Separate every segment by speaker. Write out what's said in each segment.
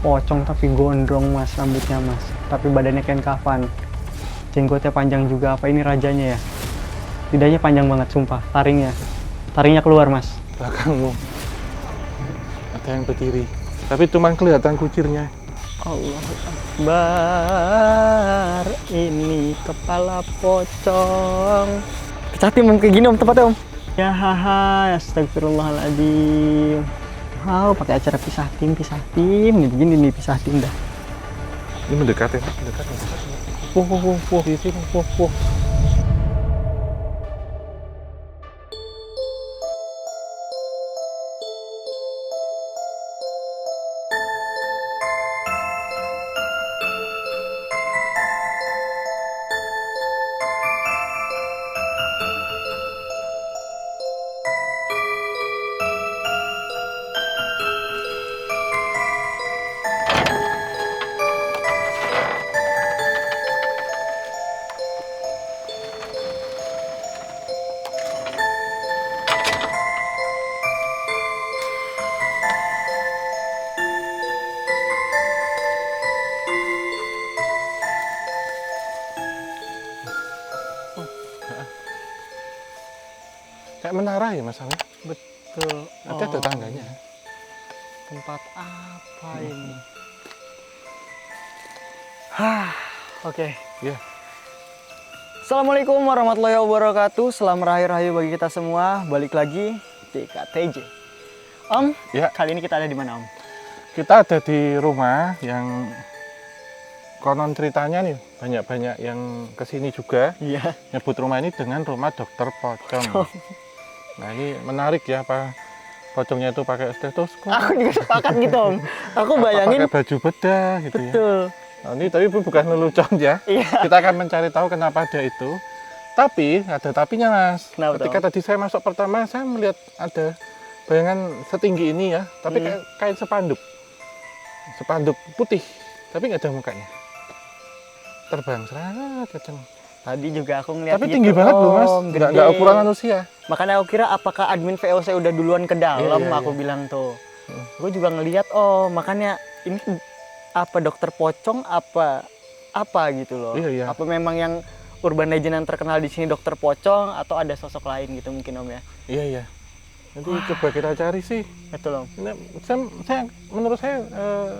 Speaker 1: pocong tapi gondrong mas rambutnya mas, tapi badannya kain kafan, jenggotnya panjang juga. Apa ini rajanya ya? Lidahnya panjang banget sumpah, taringnya keluar mas.
Speaker 2: Belakangmu ada yang berdiri, tapi cuma kelihatan kucirnya.
Speaker 1: Allahu Akbar, ini kepala pocong. Kecatim om, kayak gini om tempatnya om. Ya haha, astagfirullahaladzim. Wow, pakai acara pisah tim nih, begini nih pisah tim dah.
Speaker 2: Ini mendekat ya, mendekat. Wah, di sini, wah. Kayak menara ya Mas Ali?
Speaker 1: Betul.
Speaker 2: Ada tangganya.
Speaker 1: Tempat apa ini? Hah, oke.
Speaker 2: Iya.
Speaker 1: Assalamualaikum warahmatullahi wabarakatuh. Selamat Hari Raya bagi kita semua. Balik lagi di KTJ. Om,
Speaker 2: Ya.
Speaker 1: kali ini kita ada di mana Om?
Speaker 2: Kita ada di rumah yang konon ceritanya nih banyak-banyak yang kesini juga
Speaker 1: Iya.
Speaker 2: nyebut rumah ini dengan rumah dokter pocong. Nah ini menarik ya, apa pocongnya itu pakai stetoskop,
Speaker 1: Aku juga sepakat gitu Om. Aku
Speaker 2: apa
Speaker 1: bayangin.
Speaker 2: pakai baju bedah gitu ya.
Speaker 1: Betul.
Speaker 2: Nah, ini tapi bukan lelucon ya.
Speaker 1: Iya.
Speaker 2: Kita akan mencari tahu kenapa ada itu. Tapi ada tapinya Mas.
Speaker 1: Kenapa,
Speaker 2: Ketika tadi saya masuk pertama, saya melihat ada bayangan setinggi ini ya, tapi kayak kain sepanduk putih, tapi nggak ada mukanya. Terbang serat kenceng.
Speaker 1: Tadi juga aku ngeliat
Speaker 2: Tapi
Speaker 1: gitu,
Speaker 2: tinggi banget loh Mas,
Speaker 1: Om,
Speaker 2: nggak
Speaker 1: gede.
Speaker 2: ukuran manusia.
Speaker 1: Makanya aku kira apakah admin VOC udah duluan ke dalam,
Speaker 2: Iya,
Speaker 1: aku
Speaker 2: iya.
Speaker 1: bilang tuh. Gue juga ngeliat, makanya ini apa dokter pocong apa gitu loh.
Speaker 2: Iya, iya.
Speaker 1: Apa memang yang urban legend yang terkenal di sini dokter pocong atau ada sosok lain gitu mungkin Om ya.
Speaker 2: Iya. Nanti coba kita cari sih.
Speaker 1: Betul Om.
Speaker 2: Ini, menurut saya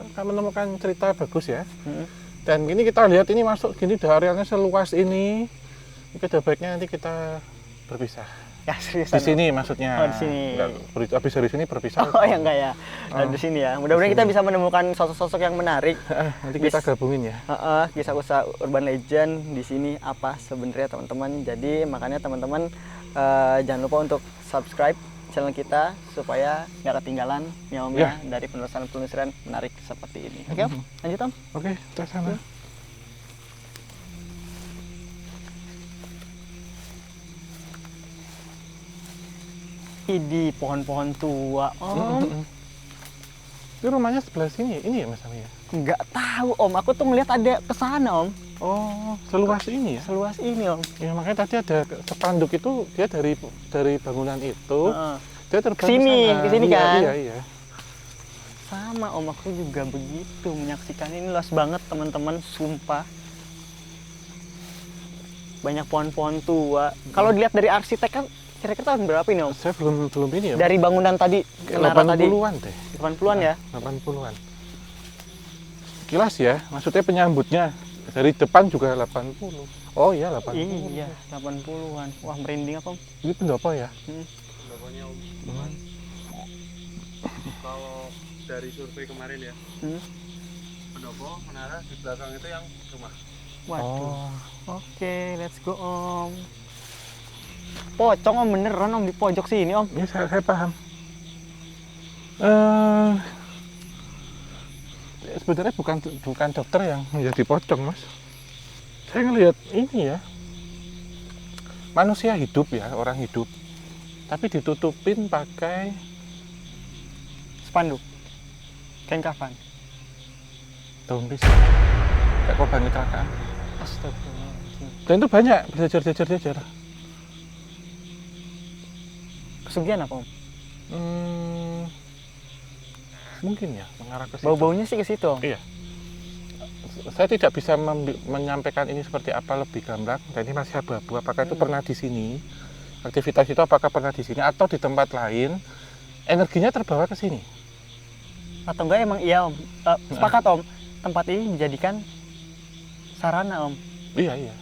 Speaker 2: akan menemukan cerita bagus ya.
Speaker 1: Hmm.
Speaker 2: Dan ini kita lihat ini masuk gini, arealnya seluas ini. Kita baiknya nanti kita berpisah.
Speaker 1: Ya seriusan.
Speaker 2: Di sini maksudnya.
Speaker 1: Oh, di sini.
Speaker 2: Habis dari sini berpisah.
Speaker 1: Oh ya enggak ya. Nah, di sini ya. Mudah-mudahan kita bisa menemukan sosok-sosok yang menarik.
Speaker 2: Nanti kita gabungin ya.
Speaker 1: Kisah-kisah urban legend di sini apa sebenarnya teman-teman. Jadi makanya teman-teman jangan lupa untuk subscribe channel kita supaya nggak ketinggalan ya Om ya dari penelusuran menarik seperti ini. Oke Om, lanjut Om.
Speaker 2: Oke, kita sana.
Speaker 1: Di pohon-pohon tua Om.
Speaker 2: Itu rumahnya sebelah sini, ini ya Mas Ami ya?
Speaker 1: Nggak tahu Om, aku tuh ngeliat ada kesana Om.
Speaker 2: Oh, seluas ini ya?
Speaker 1: Seluas ini Om.
Speaker 2: Ya makanya tadi ada spanduk itu, dia dari bangunan itu, dia terbang
Speaker 1: ke sini
Speaker 2: Iya,
Speaker 1: kan?
Speaker 2: Iya.
Speaker 1: Sama Om, aku juga begitu menyaksikan ini. Luas banget teman-teman, sumpah. Banyak pohon-pohon tua. Kalau dilihat dari arsitek kan kira-kira tahun berapa ini Om?
Speaker 2: Saya belum ini ya.
Speaker 1: Dari bangunan tadi, menara tadi.
Speaker 2: 80-an deh.
Speaker 1: 80-an ya?
Speaker 2: 80-an. Kilas ya, maksudnya penyambutnya dari depan juga 80. Oh iya 80.
Speaker 1: Iya, 80-an. Wah, merinding aku Om.
Speaker 2: Ini pendopo ya?
Speaker 3: Pokoknya Om, kalau dari survei kemarin ya, pendopo menara di belakang itu yang rumah.
Speaker 1: Waduh. Oke, let's go Om. Pocong Om, beneran Om di pojok sini Om.
Speaker 2: Ini saya paham. Sebenarnya bukan dokter yang menjadi pocong Mas. Saya ngelihat ini ya, manusia hidup ya, orang hidup, tapi ditutupin pakai
Speaker 1: Spanduk. Kain kafan.
Speaker 2: daun pisang, kayak korban kecelakaan.
Speaker 1: Astagfirullahaladzim.
Speaker 2: Dan itu banyak berjejer-jejer.
Speaker 1: Kesugihan apa Om?
Speaker 2: Mungkin ya, mengarah ke situ.
Speaker 1: Bau-baunya sih ke situ, Om.
Speaker 2: Iya. Saya tidak bisa menyampaikan ini seperti apa lebih gamblang. Dan ini masih abu-abu. Apakah itu pernah di sini? Aktivitas itu apakah pernah di sini atau di tempat lain? Energinya terbawa ke sini.
Speaker 1: Atau enggak emang iya, Om. Sepakat, Om. Tempat ini dijadikan sarana, Om.
Speaker 2: Iya, iya.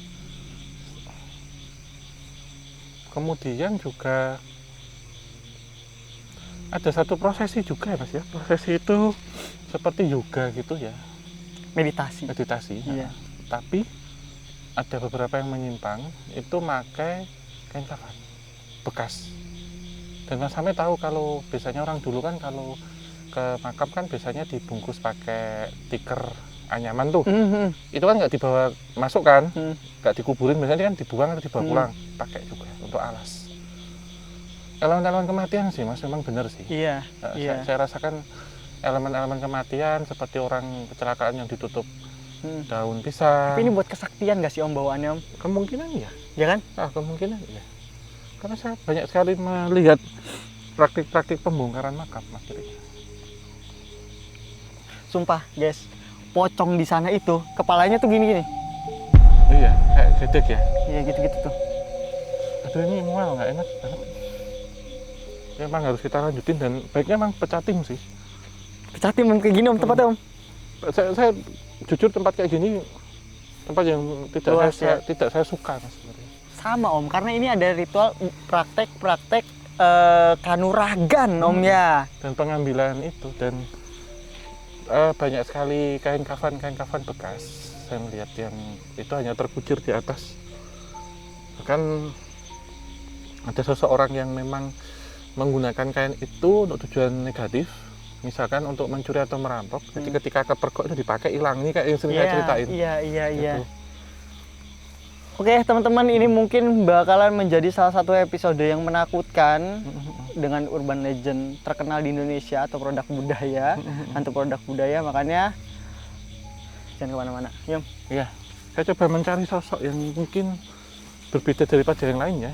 Speaker 2: Kemudian juga ada satu prosesi juga ya Mas ya. Prosesi itu seperti yoga gitu ya,
Speaker 1: Meditasi.
Speaker 2: meditasi.
Speaker 1: Iya.
Speaker 2: Tapi ada beberapa yang menyimpang itu pakai kain kafan bekas. Dan Mas Ame tahu kalau biasanya orang dulu kan kalau ke makam kan biasanya dibungkus pakai tikar anyaman tuh. Itu kan nggak dibawa masuk kan, nggak dikuburin, biasanya kan dibuang atau dibawa pulang. Pakai juga untuk alas. Elemen-elemen kematian sih Mas, memang benar sih.
Speaker 1: Iya, iya.
Speaker 2: Saya rasakan elemen-elemen kematian seperti orang kecelakaan yang ditutup daun pisang.
Speaker 1: Tapi ini buat kesaktian nggak sih, Om, bawaannya, Om?
Speaker 2: Kemungkinan ya.
Speaker 1: Ya kan?
Speaker 2: Kemungkinan ya. Karena saya banyak sekali melihat praktik-praktik pembongkaran makam Mas.
Speaker 1: Sumpah, guys. Pocong di sana itu, kepalanya tuh gini-gini.
Speaker 2: Iya, kayak gedek ya.
Speaker 1: Iya, gitu-gitu tuh.
Speaker 2: Aduh, ini mual, nggak enak banget. Memang harus kita lanjutin dan baiknya memang pecatim sih.
Speaker 1: Pecatim, Om, kayak gini, Om, tempatnya, Om.
Speaker 2: Saya jujur tempat kayak gini tempat yang
Speaker 1: Luas,
Speaker 2: tidak saya suka Mas sebenarnya.
Speaker 1: Sama, Om, karena ini ada ritual praktek kanuragan, Om, ya.
Speaker 2: Dan pengambilan itu dan banyak sekali kain kafan bekas saya melihat yang itu hanya terkucir di atas. Bahkan ada seseorang yang memang menggunakan kain itu untuk tujuan negatif, misalkan untuk mencuri atau merampok. Jadi ketika kepergok itu dipakai hilang, ini kayak yang sering saya ceritain.
Speaker 1: Iya.
Speaker 2: Gitu.
Speaker 1: Oke, teman-teman, ini mungkin bakalan menjadi salah satu episode yang menakutkan dengan urban legend terkenal di Indonesia atau produk budaya, hantu produk budaya. Makanya jangan kemana-mana. Yum.
Speaker 2: Iya, saya coba mencari sosok yang mungkin berbeda daripada yang lain ya,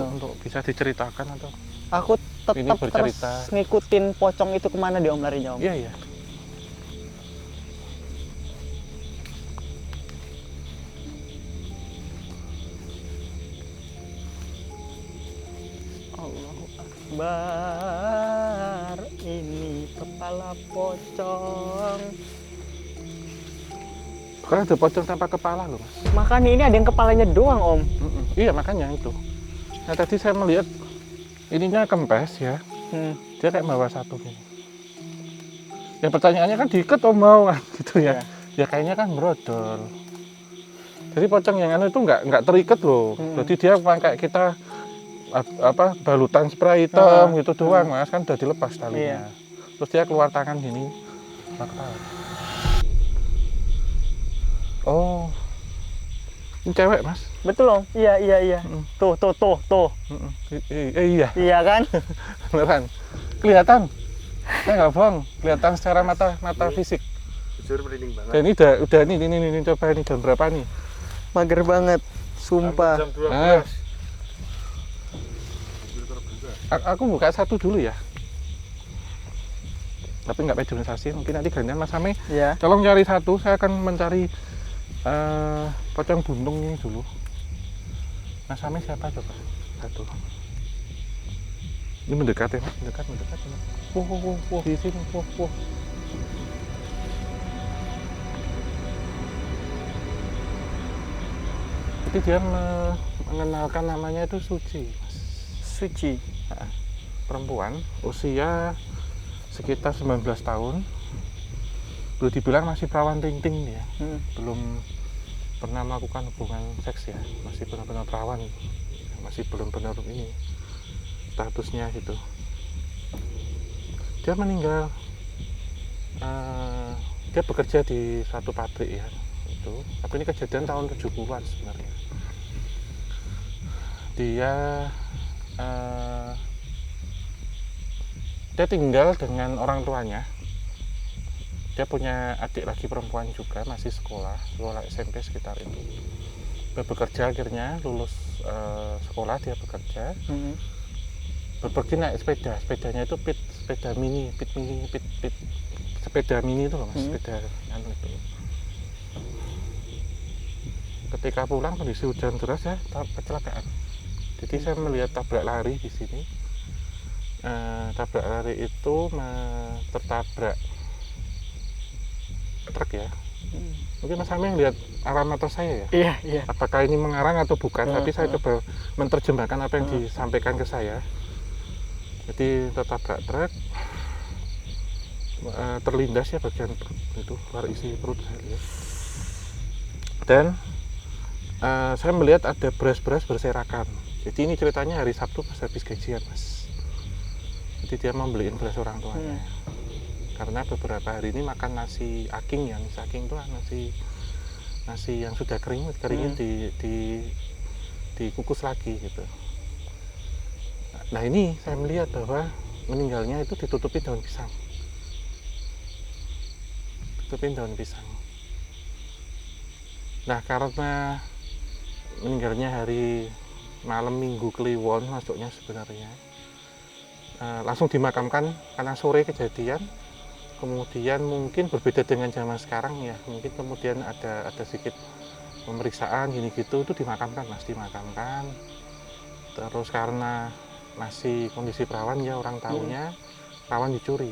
Speaker 2: untuk bisa diceritakan atau
Speaker 1: aku
Speaker 2: ini
Speaker 1: tetap terus
Speaker 2: bercerita.
Speaker 1: ngikutin pocong itu kemana dia, Om, larinya, Om.
Speaker 2: Iya.
Speaker 1: Allahu Akbar, ini kepala pocong.
Speaker 2: Bukan ada pocong tanpa kepala loh Mas.
Speaker 1: Makanya ini ada yang kepalanya doang, Om.
Speaker 2: Iya makanya itu. Nah tadi saya melihat ininya kempes ya, dia kayak bawa satu gini. Ya pertanyaannya kan diikat atau mau kan gitu ya. Ya kayaknya kan brodol. Jadi pocong yang anu itu nggak terikat loh. Jadi dia kayak kita balutan spray hitam gitu doang Mas, kan udah dilepas talinya. Terus dia keluar tangan gini. Oh, ini cewek Mas.
Speaker 1: Betul, Om. Iya. Tuh.
Speaker 2: Iya.
Speaker 1: Iya kan?
Speaker 2: Beneran. Kelihatan. Saya nggak bohong. Kelihatan secara mata fisik.
Speaker 3: Jujur merinding banget.
Speaker 2: Dan ini udah ini coba ini jam berapa nih?
Speaker 1: Mager banget, sumpah.
Speaker 3: Jam 12.
Speaker 2: Aku buka satu dulu ya. Tapi nggak pedonisasi. Mungkin nanti gantian Mas Ame.
Speaker 1: Iya.
Speaker 2: Tolong cari satu. Saya akan mencari pocong buntung ini dulu. Mas Ame siapa coba? Satu. Ini mendekat ya Mas, mendekat. Wow, di sini, wow. Jadi dia mengenalkan namanya itu Suci, Mas.
Speaker 1: Suci.
Speaker 2: Perempuan, usia sekitar 19 tahun. Belum dibilang masih perawan ting-ting dia. Belum pernah melakukan hubungan seks ya, masih benar-benar perawan, masih belum benar ini statusnya gitu. Dia meninggal, dia bekerja di suatu pabrik ya itu, tapi ini kejadian tahun 70-an sebenarnya. Dia tinggal dengan orang tuanya. Dia punya adik lagi perempuan juga, masih sekolah SMP sekitar itu. Dia bekerja akhirnya, lulus sekolah dia bekerja. Pergi naik sepedanya itu sepeda mini, sepeda mini itu loh mas, sepeda anu itu. Ketika pulang kondisi hujan deras ya kecelakaan. Jadi saya melihat tabrak lari di sini. Tabrak lari itu tertabrak truk ya. Mungkin Mas Ami lihat arah motor saya ya.
Speaker 1: Iya, iya.
Speaker 2: Apakah ini mengarang atau bukan? Tapi saya coba menerjemahkan apa yang disampaikan ke saya. Jadi tertabrak truk, terlindas ya bagian perut itu, luar isi perut saya lihat. Dan saya melihat ada beras-beras berserakan. Jadi ini ceritanya hari Sabtu pas habis gajian mas. Jadi dia mau beliin beras orang tuanya. Karena beberapa hari ini makan nasi aking ya, nasi aking itu nasi yang sudah kering dikukus lagi gitu. Nah ini saya melihat bahwa meninggalnya itu ditutupin daun pisang. Tutupin daun pisang. Nah karena meninggalnya hari malam Minggu Kliwon masuknya sebenarnya, langsung dimakamkan karena sore kejadian. Kemudian mungkin berbeda dengan zaman sekarang ya, mungkin kemudian ada sedikit pemeriksaan gini gitu, itu dimakamkan mas, dimakamkan. Terus karena masih kondisi perawan ya orang tahunya perawan dicuri.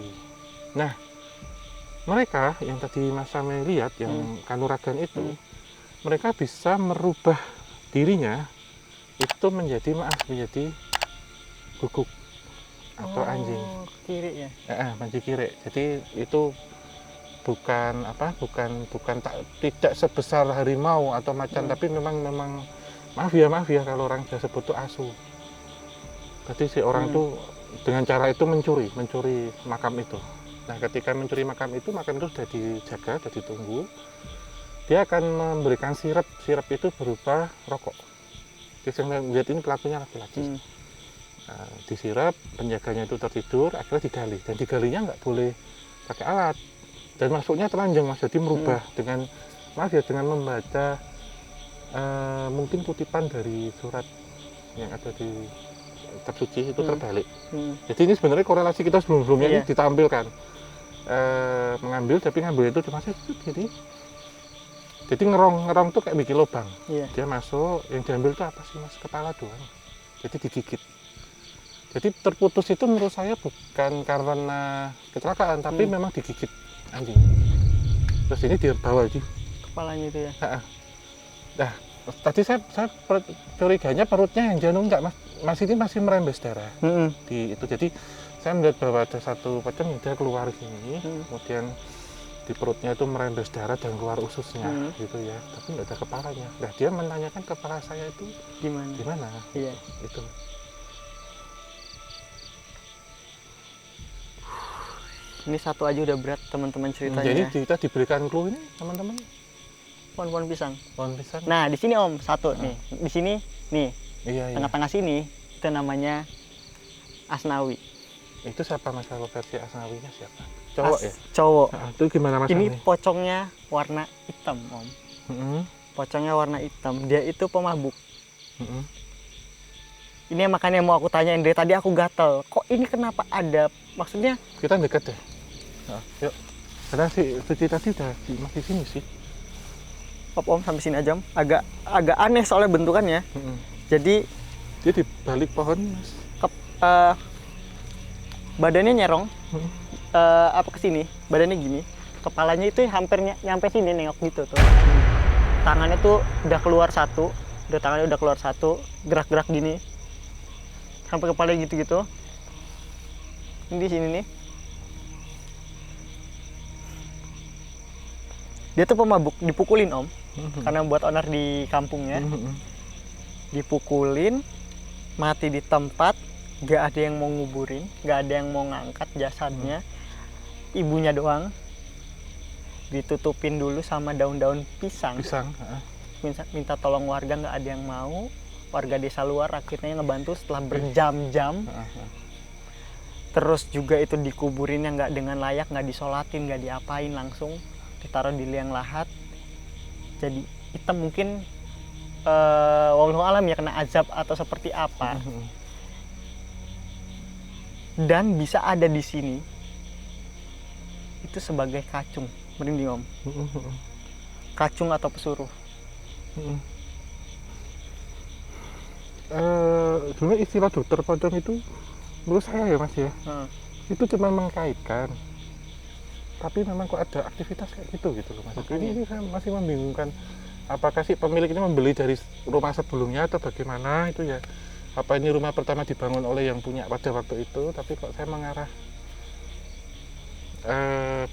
Speaker 2: Nah mereka yang tadi Mas Sami lihat yang kanuragan itu, mereka bisa merubah dirinya itu menjadi guguk atau anjing.
Speaker 1: Kiri ya.
Speaker 2: Anjing kiri. Jadi itu tidak sebesar harimau atau macan, tapi memang maaf ya kalau orang Jawa sebut itu asu. Jadi si orang tuh dengan cara itu mencuri makam itu. Nah ketika mencuri makam itu sudah dijaga, sudah ditunggu. Dia akan memberikan sirap itu berupa rokok. Jadi saya lihat ini pelakunya laki-laki. Disirap, penjaganya itu tertidur, akhirnya digali. Dan digalinya nggak boleh pakai alat. Dan masuknya telanjang mas, jadi merubah dengan membaca mungkin kutipan dari surat yang ada di kitab suci itu terbalik. Jadi ini sebenarnya korelasi kita sebelumnya ini ditampilkan. Mengambil, tapi ngambil itu cuma jadi ngerong tuh kayak bikin lubang. Dia masuk, yang diambil itu apa sih mas? Kepala doang. Jadi digigit. Jadi terputus itu menurut saya bukan karena kecelakaan, tapi memang digigit anjing. Terus ini dia bawa aja
Speaker 1: Kepalanya itu ya.
Speaker 2: Nah, tadi saya curiganya perutnya yang jantung enggak mas ini masih merembes darah. Di itu jadi saya melihat bahwa ada satu pocong yang dia keluar sini, kemudian di perutnya itu merembes darah dan keluar ususnya gitu ya, tapi nggak ada kepalanya. Nah dia menanyakan kepala saya itu gimana? Iya. Itu.
Speaker 1: Ini satu aja udah berat teman-teman ceritanya.
Speaker 2: Jadi kita diberikan clue ini teman-teman.
Speaker 1: Pohon pisang.
Speaker 2: Pohon pisang.
Speaker 1: Nah di sini om satu nih, di sini nih.
Speaker 2: Iya.
Speaker 1: Tengah-tengah sini itu namanya Asnawi.
Speaker 2: Itu siapa mas kalau versi Asnawinya siapa? Cowok ya?
Speaker 1: Cowok.
Speaker 2: Itu gimana mas?
Speaker 1: Ini pocongnya warna hitam om. Pocongnya warna hitam. Dia itu pemabuk. Ini makanya mau aku tanyain dari tadi aku gatel. Kok ini kenapa ada? Maksudnya?
Speaker 2: Kita dekat deh. Yuk. Karena si Suci tadi udah masih sini sih.
Speaker 1: Om sampai sini aja om. Agak aneh soalnya bentukannya. Jadi
Speaker 2: dia di balik pohon mas.
Speaker 1: Badannya nyerong. Apa ke sini? Badannya gini. Kepalanya itu hampir nyampe sini nengok gitu tuh. Tangannya tuh udah keluar satu. Tangannya udah keluar satu. Gerak-gerak gini. Sampai kepalanya gitu-gitu. Ini di sini nih. Dia tuh pemabuk, dipukulin om. Karena buat onar di kampungnya. Dipukulin, mati di tempat, gak ada yang mau nguburin, gak ada yang mau ngangkat jasadnya. Ibunya doang. Ditutupin dulu sama daun-daun pisang. Minta tolong warga, gak ada yang mau. Warga desa luar akhirnya ngebantu setelah berjam-jam. Terus juga itu dikuburinnya nggak dengan layak, nggak disolatin, nggak diapain, langsung ditaruh di liang lahat. Jadi hitam mungkin wallahu alam ya kena azab atau seperti apa. dan bisa ada di sini itu sebagai kacung. Merinding Om. Kacung atau pesuruh.
Speaker 2: Dulu istilah dokter pocong itu menurut saya ya Mas ya, itu cuma mengkaitkan, tapi memang kok ada aktivitas kayak gitu loh Mas. Ini saya masih membingungkan, apakah si pemilik ini membeli dari rumah sebelumnya atau bagaimana itu ya, apa ini rumah pertama dibangun oleh yang punya pada waktu itu, tapi kok saya mengarah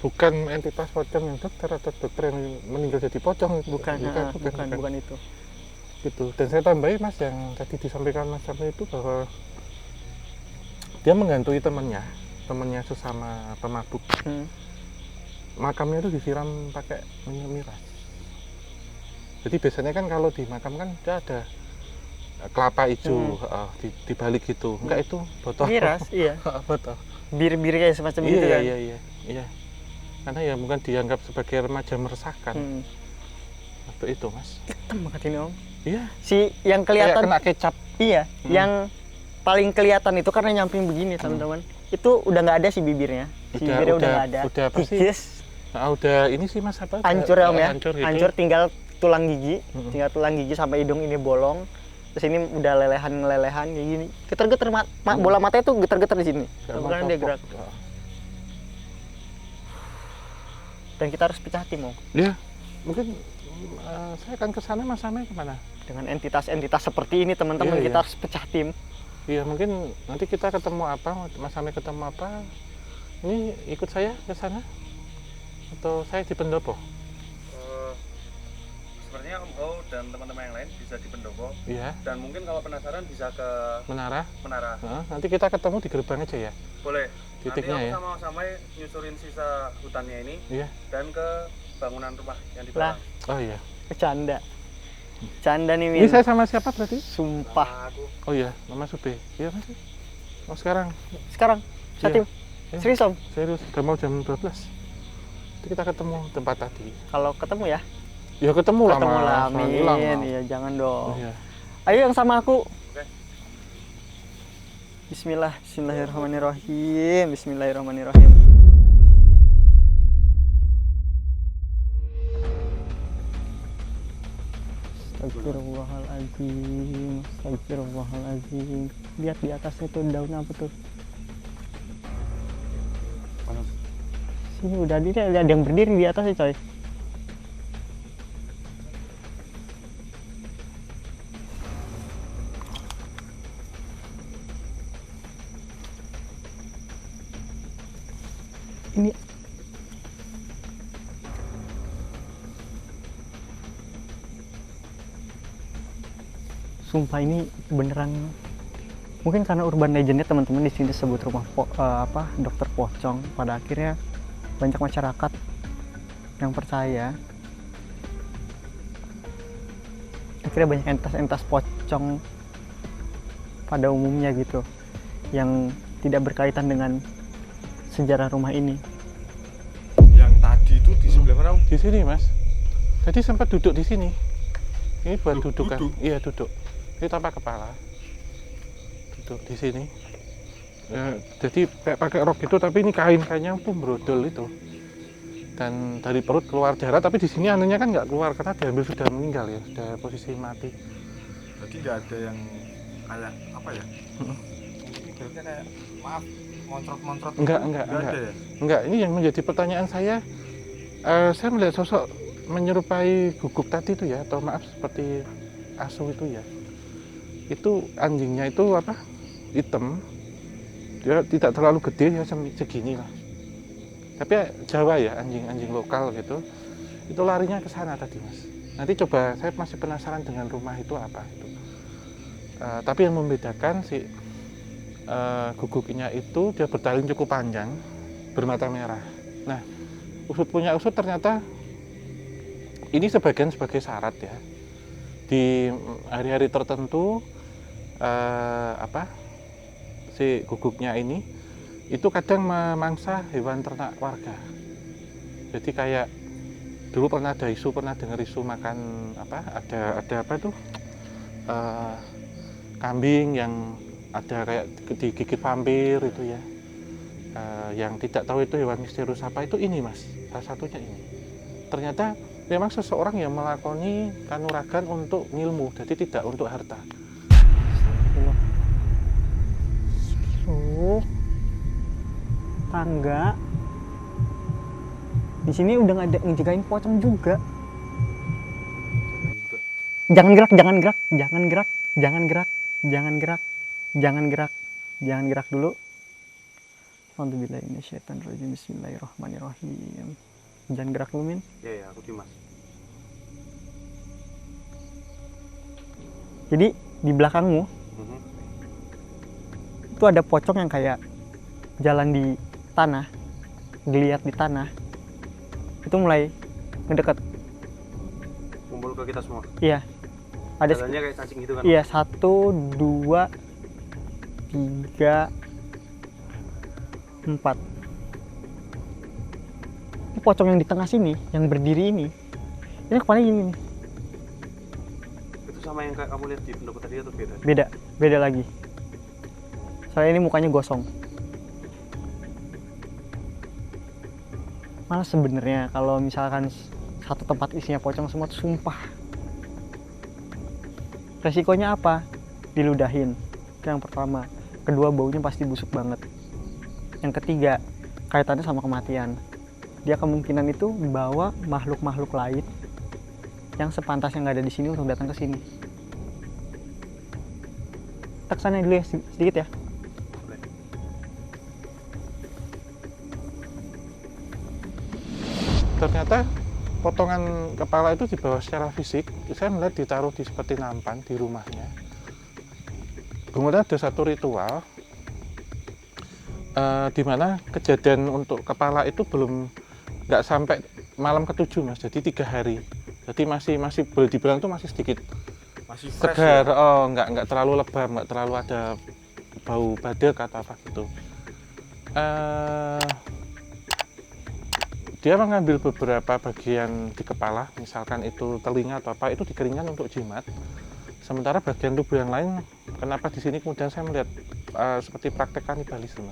Speaker 2: bukan entitas pocong yang dokter atau dokter yang meninggal jadi pocong,
Speaker 1: bukan itu
Speaker 2: gitu. Dan saya tambahin Mas, yang tadi disampaikan Mas Sampai itu bahwa dia menggantui temannya sesama pemabuk. Makamnya itu disiram pakai minyak miras. Jadi biasanya kan kalau di makam kan dia ada kelapa hijau di balik gitu. Enggak, itu botol
Speaker 1: miras. Iya.
Speaker 2: Botol
Speaker 1: Bir kayak semacam gitu kan.
Speaker 2: Iya. Karena ya mungkin dianggap sebagai remaja meresahkan waktu itu Mas.
Speaker 1: Hitam banget ini Om.
Speaker 2: Iya.
Speaker 1: Si yang kelihatan
Speaker 2: kayak kena kecap.
Speaker 1: Iya. Yang paling kelihatan itu karena nyamping begini teman-teman. Itu udah nggak ada si bibirnya. Si bibirnya udah nggak ada.
Speaker 2: Udah pasti. Udah ini sih Mas apa?
Speaker 1: Hancur ya Om ya.
Speaker 2: Hancur, gitu.
Speaker 1: Hancur, tinggal tulang gigi. Tinggal tulang gigi sampai hidung ini bolong. Terus ini udah lelehan kayak gini. Geter-geter bola matanya tuh geter-geter di sini. Karena dia gerak. Dan kita harus pecah tim Om.
Speaker 2: Iya. Mungkin saya akan ke sana, Mas Samai kemana?
Speaker 1: Dengan entitas-entitas seperti ini teman-teman, kita harus pecah tim.
Speaker 2: Iya, mungkin nanti kita ketemu apa, Mas Samai ketemu apa, ini ikut saya ke sana? Atau saya di pendopo?
Speaker 3: Sepertinya Om Ho dan teman-teman yang lain bisa di pendopo.
Speaker 2: Iya.
Speaker 3: Dan mungkin kalau penasaran bisa ke
Speaker 2: Menara.
Speaker 3: Nanti
Speaker 2: nanti kita ketemu di gerbang aja ya?
Speaker 3: boleh.
Speaker 2: Titiknya
Speaker 3: nanti
Speaker 2: ya?
Speaker 3: aku sama nyusurin sisa hutannya ini.
Speaker 2: Iya.
Speaker 3: Dan ke bangunan rumah yang di belakang.
Speaker 2: Oh iya.
Speaker 1: Bercanda. Canda nih Min.
Speaker 2: Ini saya sama siapa berarti?
Speaker 1: Sumpah.
Speaker 3: Aku.
Speaker 2: Oh iya, Mama Sube. Iya Mas. Oh sekarang?
Speaker 1: Sekarang, satu.
Speaker 2: Iya.
Speaker 1: Serius Om?
Speaker 2: Serius, udah mau jam 12. Nanti kita ketemu tempat tadi.
Speaker 1: Kalau ketemu ya?
Speaker 2: Ya ketemu lah
Speaker 1: Ketemu
Speaker 2: Mas.
Speaker 1: lah,
Speaker 2: Hilang,
Speaker 1: Min.
Speaker 2: Mas.
Speaker 1: Iya, jangan dong.
Speaker 2: Oh, iya.
Speaker 1: Ayo yang sama aku.
Speaker 3: Oke.
Speaker 1: Bismillahirrahmanirrahim. Bismillahirrahmanirrahim. Astagfirullahaladzim. Astagfirullahaladzim. Lihat di atasnya tuh daun apa tuh? Sini udah ada yang berdiri di atasnya coy. Ini sumpah ini beneran, mungkin karena urban legendnya teman-teman di sini disebut rumah dokter pocong. Pada akhirnya banyak masyarakat yang percaya, akhirnya banyak entitas pocong pada umumnya gitu yang tidak berkaitan dengan sejarah rumah ini.
Speaker 3: Yang tadi itu di sebelah mana Om?
Speaker 2: Di sini Mas. Tadi sempat duduk di sini. Ini buat duduk kan? Iya duduk. Ini tanpa kepala. Duduk di sini. Ya, jadi kayak pakai rok gitu, tapi ini kainnya pun brodol itu. Dan dari perut keluar darah, tapi di sini anunya kan nggak keluar karena diambil sudah meninggal ya, sudah posisi mati.
Speaker 3: Jadi nggak ada yang kayak apa ya? Ibaratnya kayak maaf montrot-montrot.
Speaker 2: Enggak.
Speaker 3: Ada ya?
Speaker 2: Enggak, ini yang menjadi pertanyaan saya. Saya melihat sosok menyerupai guguk tadi itu ya, atau maaf seperti asu itu ya. Itu anjingnya itu apa? Hitam. Dia tidak terlalu gede ya, segini lah. Tapi ya, Jawa ya, anjing lokal gitu. Itu larinya ke sana tadi Mas. Nanti coba, saya masih penasaran dengan rumah itu apa itu. Tapi yang membedakan si guguknya itu dia bertaring cukup panjang, bermata merah. Nah, usut ternyata ini sebagian sebagai syarat ya. Di hari-hari tertentu si guguknya ini itu kadang memangsa hewan ternak warga. Jadi kayak dulu pernah ada isu, pernah dengar isu makan ada apa tuh kambing yang ada kayak digigit vampir itu ya. yang tidak tahu itu hewan misterius apa itu ini mas, salah satunya ini. Ternyata memang seseorang yang melakoni kanuragan untuk ngilmu, jadi tidak untuk harta.
Speaker 1: Oh, tangga. Di sini udah nggak ada ngejagain pocong juga. Jangan gerak, jangan gerak, jangan gerak, jangan gerak, jangan gerak, jangan gerak, jangan gerak dulu. Alhamdulillah ini syaitan rajim. Bismillahirrahmanirrahim. Jangan gerak dulu, Min.
Speaker 3: Iya, aku dimas.
Speaker 1: Jadi di belakangmu itu ada pocong yang kayak jalan di tanah, geliat di tanah. Itu mulai mendekat.
Speaker 3: Kumpul ke kita semua.
Speaker 1: Iya. Ada
Speaker 3: Jalannya kayak cacing gitu kan?
Speaker 1: iya, 1, 2, 3, 4. Ini pocong yang di tengah sini, yang berdiri ini kepalanya gini nih.
Speaker 3: Itu sama yang kayak kamu lihat di pendopo tadi atau beda?
Speaker 1: Beda lagi. Soalnya ini mukanya gosong. Malah sebenarnya kalau misalkan satu tempat isinya pocong semua tuh sumpah. Resikonya apa? Diludahin. Itu yang pertama. Kedua, baunya pasti busuk banget. Yang ketiga, kaitannya sama kematian. Dia kemungkinan itu membawa makhluk-makhluk lain yang sepantasnya nggak ada di sini untuk datang ke sini. Kita kesana dulu ya, sedikit ya.
Speaker 2: Ternyata potongan kepala itu dibawa secara fisik, saya melihat ditaruh di seperti nampan di rumahnya. Kemudian ada satu ritual di mana kejadian untuk kepala itu belum nggak sampai malam ke-7 mas, jadi 3 hari. Jadi masih boleh dibilang itu masih sedikit
Speaker 3: Masih fresh
Speaker 2: segar,
Speaker 3: ya?
Speaker 2: nggak terlalu lebam, nggak terlalu ada bau badek atau apa gitu. Dia mengambil beberapa bagian di kepala, misalkan itu telinga atau apa, itu dikeringkan untuk jimat. Sementara bagian tubuh yang lain, kenapa di sini kemudian saya melihat seperti praktek kanibalisme.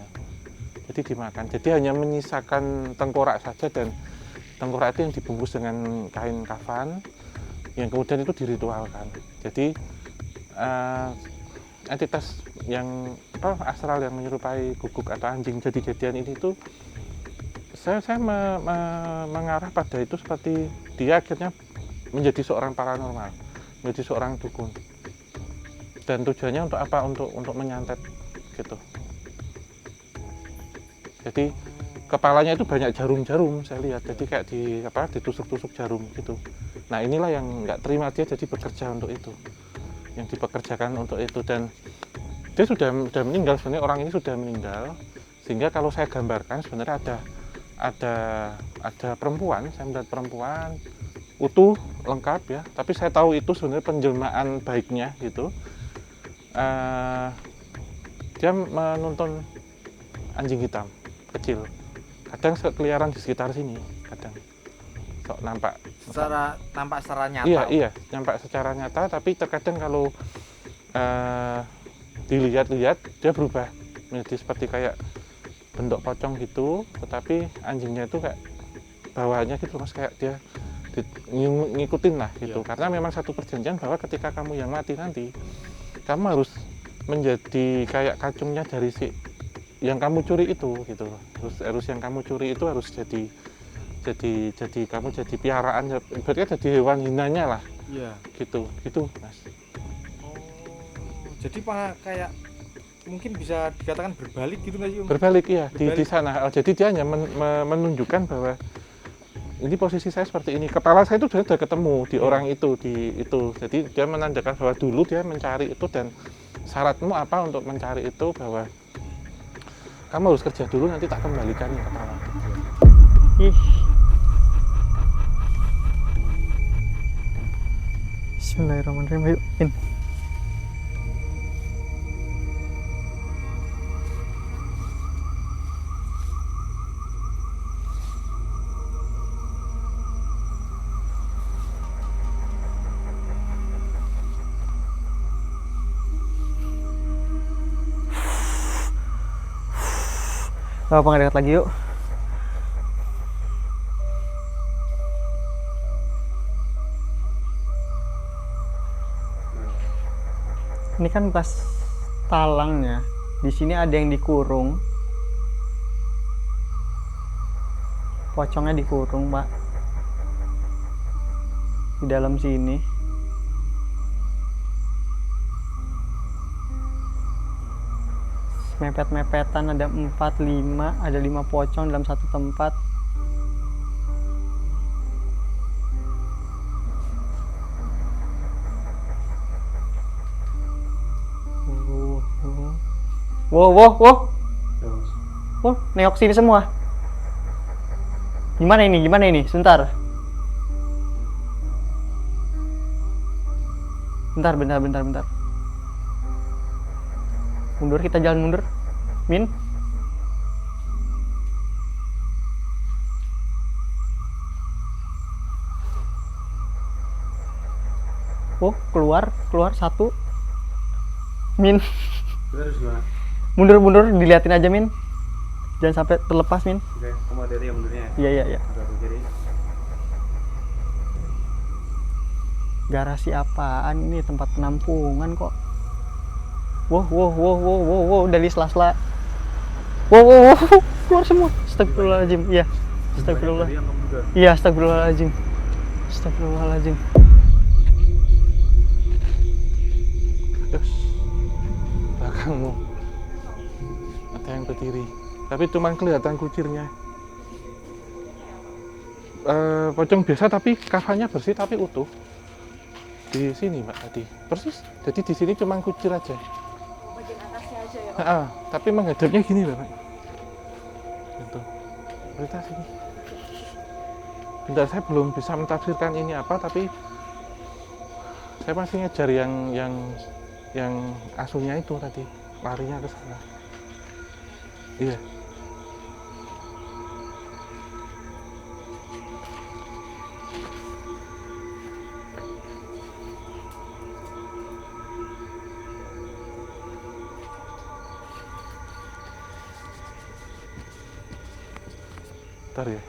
Speaker 2: Jadi dimakan. Jadi hanya menyisakan tengkorak saja, dan tengkorak itu yang dibungkus dengan kain kafan, yang kemudian itu diritualkan. Jadi entitas yang astral yang menyerupai guguk atau anjing jadi-jadian ini tuh, saya mengarah pada itu seperti dia akhirnya menjadi seorang paranormal, menjadi seorang dukun. Dan tujuannya untuk apa? Untuk menyantet gitu. Jadi kepalanya itu banyak jarum-jarum saya lihat. Jadi kayak ditusuk-tusuk jarum gitu. Nah inilah yang nggak terima, dia jadi bekerja untuk itu, yang dipekerjakan untuk itu. Dan dia sudah meninggal, sebenarnya orang ini sudah meninggal. Sehingga kalau saya gambarkan sebenarnya ada perempuan, saya melihat perempuan utuh lengkap ya, tapi saya tahu itu sebenarnya penjelmaan baiknya gitu. Dia menuntun anjing hitam kecil, kadang keliaran di sekitar sini, kadang nampak
Speaker 3: secara nyata.
Speaker 2: iya nampak secara nyata, tapi terkadang kalau dilihat-lihat dia berubah menjadi seperti kayak bentuk pocong gitu, tetapi anjingnya itu kayak bawaannya gitu mas, kayak dia ngikutin lah gitu. Iya. Karena memang satu perjanjian bahwa ketika kamu yang mati nanti, kamu harus menjadi kayak kacungnya dari si yang kamu curi itu gitu. Harus yang kamu curi itu harus jadi kamu jadi piaraan, berarti jadi hewan hinanya lah. Iya. Gitu mas.
Speaker 3: Oh, jadi kayak mungkin bisa dikatakan berbalik gitu nggak sih?
Speaker 2: Berbalik iya, di sana. Jadi dia hanya menunjukkan bahwa ini posisi saya seperti ini. Kepala saya itu sudah ketemu di orang itu, Jadi dia menandakan bahwa dulu dia mencari itu, dan syaratmu apa untuk mencari itu, bahwa kamu harus kerja dulu, nanti tak kembalikan kepala.
Speaker 1: Ih. Bismillahirrahmanirrahim. Ayo, In. Gak apa, nggak dekat lagi, yuk. Ini kan bekas talangnya. Di sini ada yang dikurung. Pocongnya dikurung, Pak. Di dalam sini. Mepet-mepetan, ada 4, 5, ada 5 pocong dalam satu tempat. Wow. Oh, nengok sini semua. Gimana ini? Sebentar. Bentar. Mundur, kita jalan mundur. Min. Oh, keluar satu. Min.
Speaker 3: Terus gimana?
Speaker 1: Mundur, diliatin aja, Min. Jangan sampai terlepas, Min.
Speaker 3: Oke, kamu hati-hati ya mundurnya ya.
Speaker 1: Iya.
Speaker 3: Aku kiri.
Speaker 1: Garasi apaan ini? Tempat penampungan kok. Wow, dari sela-sela. Wow, keluar semua. Astagfirullahaladzim. Iya. Astagfirullah.
Speaker 3: Tadi yang kamu juga.
Speaker 1: Iya, astagfirullahaladzim.
Speaker 2: Terus belakangmu ada yang berdiri, tapi cuma kelihatan kucirnya. Pocong biasa tapi kafanya bersih tapi utuh. Di sini Mbak tadi persis. Jadi di sini cuma kucir aja.
Speaker 4: Bagian atasnya aja ya.
Speaker 2: Tapi menghadapnya gini loh Pak. Gitu. Berita sini. Bentar, saya belum bisa mentafsirkan ini apa, tapi saya masih ngejar yang asuhnya itu tadi, larinya ke sana. Iya. Bentar ya.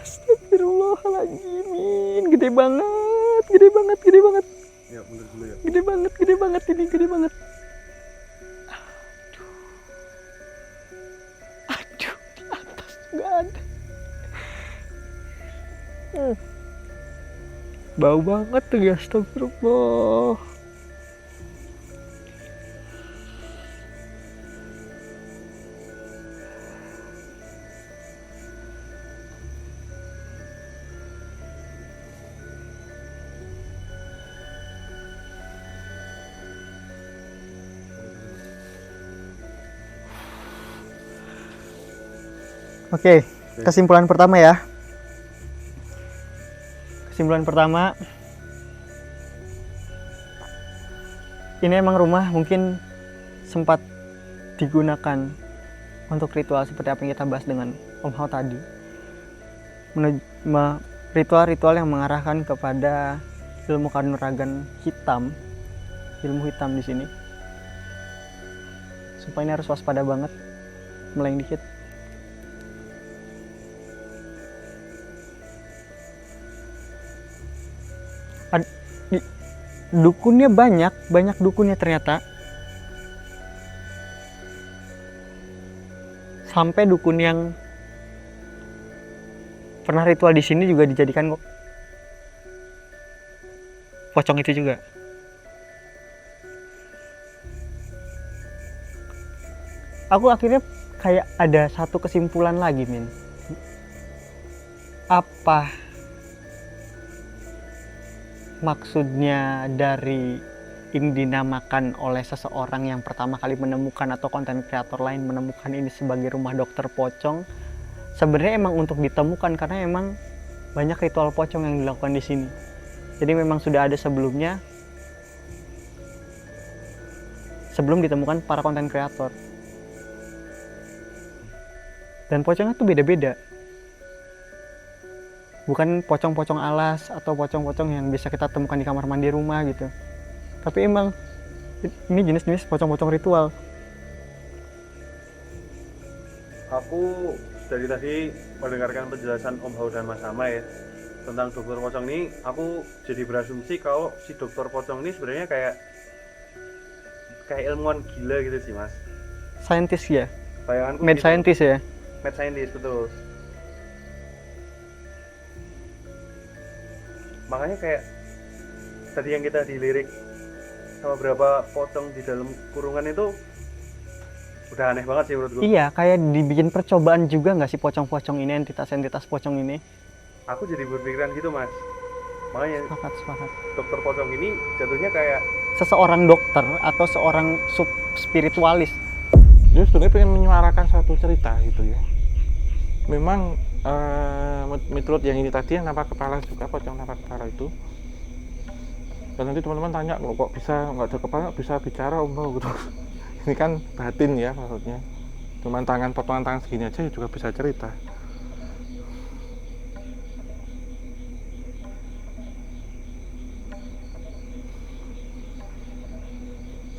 Speaker 1: Astagfirullahaladzim. Gede banget.
Speaker 3: Ya, mundur dulu ya.
Speaker 1: Gede banget ini, gede banget. Aduh, di atas nggak ada. Bau banget tuh ya, astagfirullah. Oke, kesimpulan pertama ya. Kesimpulan pertama, ini emang rumah mungkin sempat digunakan untuk ritual seperti apa yang kita bahas dengan Om Hao tadi. Ritual-ritual yang mengarahkan kepada ilmu kanuragan hitam, ilmu hitam di sini. Sumpah ini harus waspada banget, meleng dikit. Dukunnya banyak dukunnya ternyata. Sampai dukun yang pernah ritual di sini juga dijadikan kok pocong itu juga. Aku akhirnya kayak ada satu kesimpulan lagi, Min. Apa maksudnya dari ini dinamakan oleh seseorang yang pertama kali menemukan atau konten kreator lain menemukan ini sebagai rumah dokter pocong? Sebenarnya emang untuk ditemukan karena emang banyak ritual pocong yang dilakukan di sini. Jadi memang sudah ada sebelumnya, sebelum ditemukan para konten kreator. Dan pocongnya tuh beda-beda. Bukan pocong-pocong alas atau pocong-pocong yang bisa kita temukan di kamar mandi rumah gitu. Tapi emang Ini jenis-jenis pocong-pocong ritual.
Speaker 5: Aku dari tadi mendengarkan penjelasan Om Hao dan Mas Sama ya tentang dokter pocong ini, aku jadi berasumsi kalau si dokter pocong ini sebenarnya kayak ilmuwan gila gitu sih Mas.
Speaker 1: Scientist ya,
Speaker 5: Bayanganku
Speaker 1: mad
Speaker 5: gitu.
Speaker 1: scientist ya.
Speaker 5: Mad scientist, betul. Makanya kayak tadi yang kita dilirik sama berapa pocong di dalam kurungan itu udah aneh banget sih menurut gue.
Speaker 1: Iya, kayak dibikin percobaan juga nggak sih pocong-pocong ini, entitas-entitas pocong ini.
Speaker 5: Aku jadi berpikiran gitu Mas. Makanya
Speaker 1: Sepakat.
Speaker 5: dokter pocong ini jatuhnya kayak
Speaker 1: Seseorang dokter atau seorang spiritualis.
Speaker 2: Dia sebenarnya pengen menyuarakan satu cerita gitu ya. Memang menurut yang ini tadi yang nampak kepala juga, pocong nampak kepala itu. Dan nanti teman-teman tanya, kok bisa nggak ada kepala bisa bicara Om Hao gitu. Ini kan batin ya maksudnya. Cuman potongan tangan segini aja juga bisa cerita.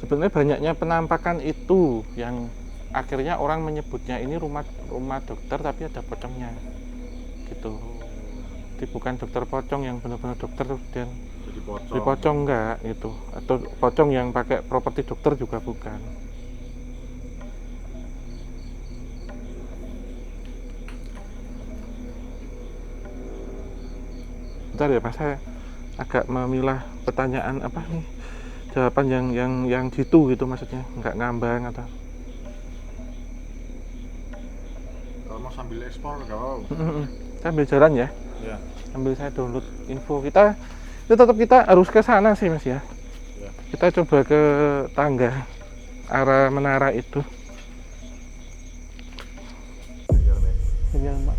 Speaker 2: Sebenarnya banyaknya penampakan itu yang akhirnya orang menyebutnya ini rumah dokter tapi ada pocongnya gitu. Jadi bukan dokter pocong yang benar-benar dokter dan jadi pocong enggak gitu, atau pocong yang pakai properti dokter juga bukan. Bentar ya Pak, saya agak memilah pertanyaan apa nih, jawaban yang jitu gitu maksudnya, nggak ngambang atau
Speaker 3: Kalau mau sambil ekspor kau.
Speaker 2: sambil jalan ya,
Speaker 3: Ya.
Speaker 2: sambil saya download info kita tetap kita harus ke sana sih Mas ya.
Speaker 3: Ya.
Speaker 2: Kita coba ke tangga arah menara itu.
Speaker 1: Iya, Mbak.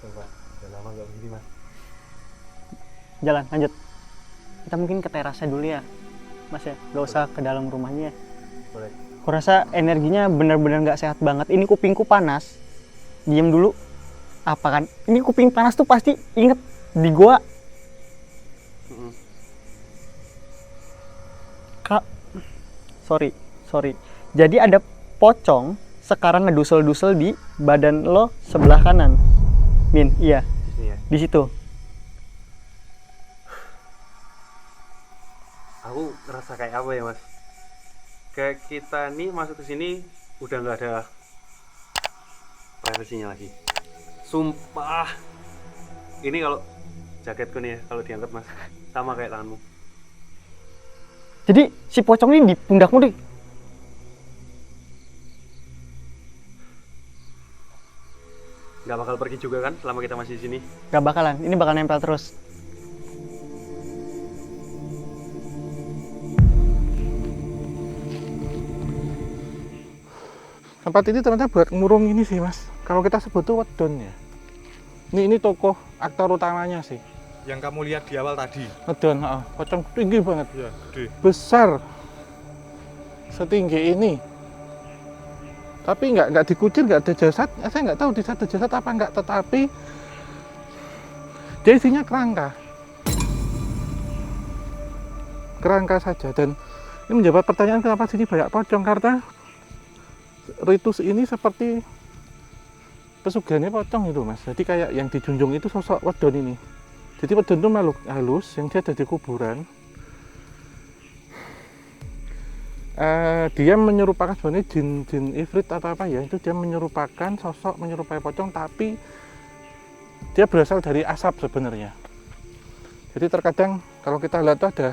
Speaker 5: coba udah lama gak begini Mas.
Speaker 1: Jalan, lanjut. Kita mungkin ke terasnya dulu ya, Mas ya. Gak usah ke dalam rumahnya.
Speaker 5: Boleh.
Speaker 1: Aku rasa energinya benar-benar nggak sehat banget. Ini kupingku panas. Diam dulu. Apa kan? Ini kuping panas tuh pasti inget di gua. Kak, sorry. Jadi ada pocong sekarang ngedusel-dusel di badan lo sebelah kanan. Min, iya,
Speaker 5: Di sini ya.
Speaker 1: di situ.
Speaker 5: Aku ngerasa kayak apa ya Mas? Kayak kita nih masuk ke sini udah nggak ada privasinya lagi. Sumpah. Ini kalau jaketku nih ya, kalau diangkat Mas, sama kayak tanganmu.
Speaker 1: Jadi si pocong ini di pundakmu deh.
Speaker 5: Nggak bakal pergi juga kan selama kita masih di sini?
Speaker 1: Gak bakalan, ini bakal nempel terus.
Speaker 2: Tempat ini ternyata buat ngurung ini sih Mas. Kalau kita sebut tuh wedon ya. Ini tokoh aktor utamanya sih.
Speaker 3: Yang kamu lihat di awal tadi.
Speaker 2: Wedon, pocong tinggi banget,
Speaker 3: Ya, gede.
Speaker 2: besar, setinggi ini. Tapi nggak dikucir, nggak ada jasad. Saya nggak tahu di sana ada jasad apa nggak. Tetapi dia isinya kerangka saja. Dan ini menjawab pertanyaan kenapa sini banyak pocong, karena ritus ini seperti pesugihannya pocong itu Mas. Jadi kayak yang dijunjung itu sosok wedon ini. Jadi wedon itu makhluk halus yang dia ada di kuburan. Dia menyerupakan sebenarnya jin ifrit atau apa ya, itu dia menyerupakan sosok menyerupai pocong, tapi dia berasal dari asap sebenarnya. Jadi terkadang kalau kita lihat tuh ada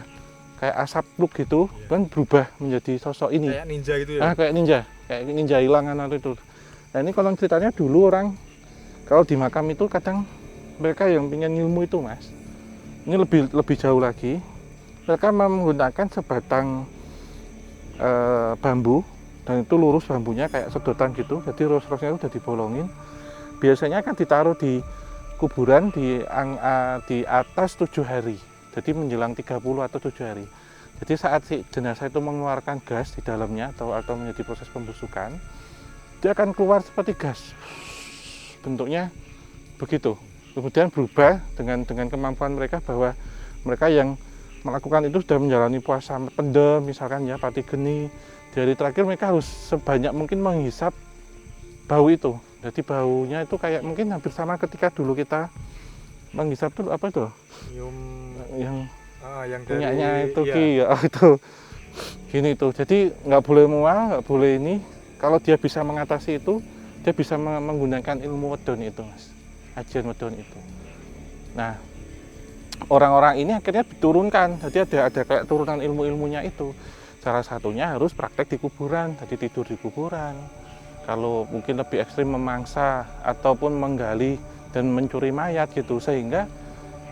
Speaker 2: kayak asap pluk gitu dan berubah menjadi sosok ini.
Speaker 3: Kayak ninja gitu ya.
Speaker 2: Kayak ninja hilangan atau itu. Nah ini konon ceritanya dulu orang kalau di makam itu kadang mereka yang pengen ilmu itu Mas, ini lebih jauh lagi, mereka menggunakan sebatang bambu, dan itu lurus bambunya kayak sedotan gitu, jadi ros-rosnya udah dibolongin. Biasanya kan ditaruh di kuburan di atas 7 hari, jadi menjelang 30 atau 7 hari. Jadi saat si jenazah itu mengeluarkan gas di dalamnya atau menjadi proses pembusukan, dia akan keluar seperti gas, bentuknya begitu. kemudian berubah dengan kemampuan mereka, bahwa mereka yang melakukan itu sudah menjalani puasa pendem misalkan ya, pati geni. Di hari terakhir mereka harus sebanyak mungkin menghisap bau itu. Jadi baunya itu kayak mungkin hampir sama ketika dulu kita menghisap tuh apa itu?
Speaker 3: Nyium
Speaker 2: Yang
Speaker 3: yang
Speaker 2: punyanya itu
Speaker 3: iya.
Speaker 2: Ki, ya, itu gini tuh. Jadi nggak boleh mual, nggak boleh ini. Kalau dia bisa mengatasi itu, dia bisa menggunakan ilmu wedon itu, Mas. Ajian wedon itu. Nah, orang-orang ini akhirnya diturunkan. Jadi ada kayak turunan ilmu-ilmunya itu. Salah satunya harus praktek di kuburan, jadi tidur di kuburan. Kalau mungkin lebih ekstrim memangsa ataupun menggali dan mencuri mayat gitu, sehingga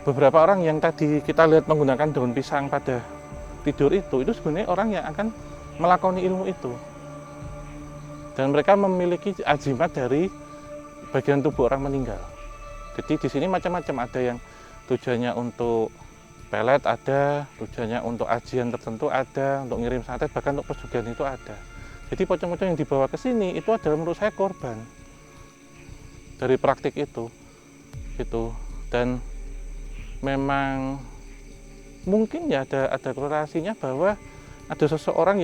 Speaker 2: beberapa orang yang tadi kita lihat menggunakan daun pisang pada tidur itu sebenarnya orang yang akan melakoni ilmu itu. Dan mereka memiliki ajimat dari bagian tubuh orang meninggal. Jadi di sini macam-macam, ada yang tujuannya untuk pelet ada, tujuannya untuk ajian tertentu ada, untuk ngirim santet, bahkan untuk pesugihan itu ada. Jadi pocong-pocong yang dibawa ke sini itu adalah menurut saya korban dari praktik itu, gitu. Dan memang mungkin ya ada korelasinya bahwa ada seseorang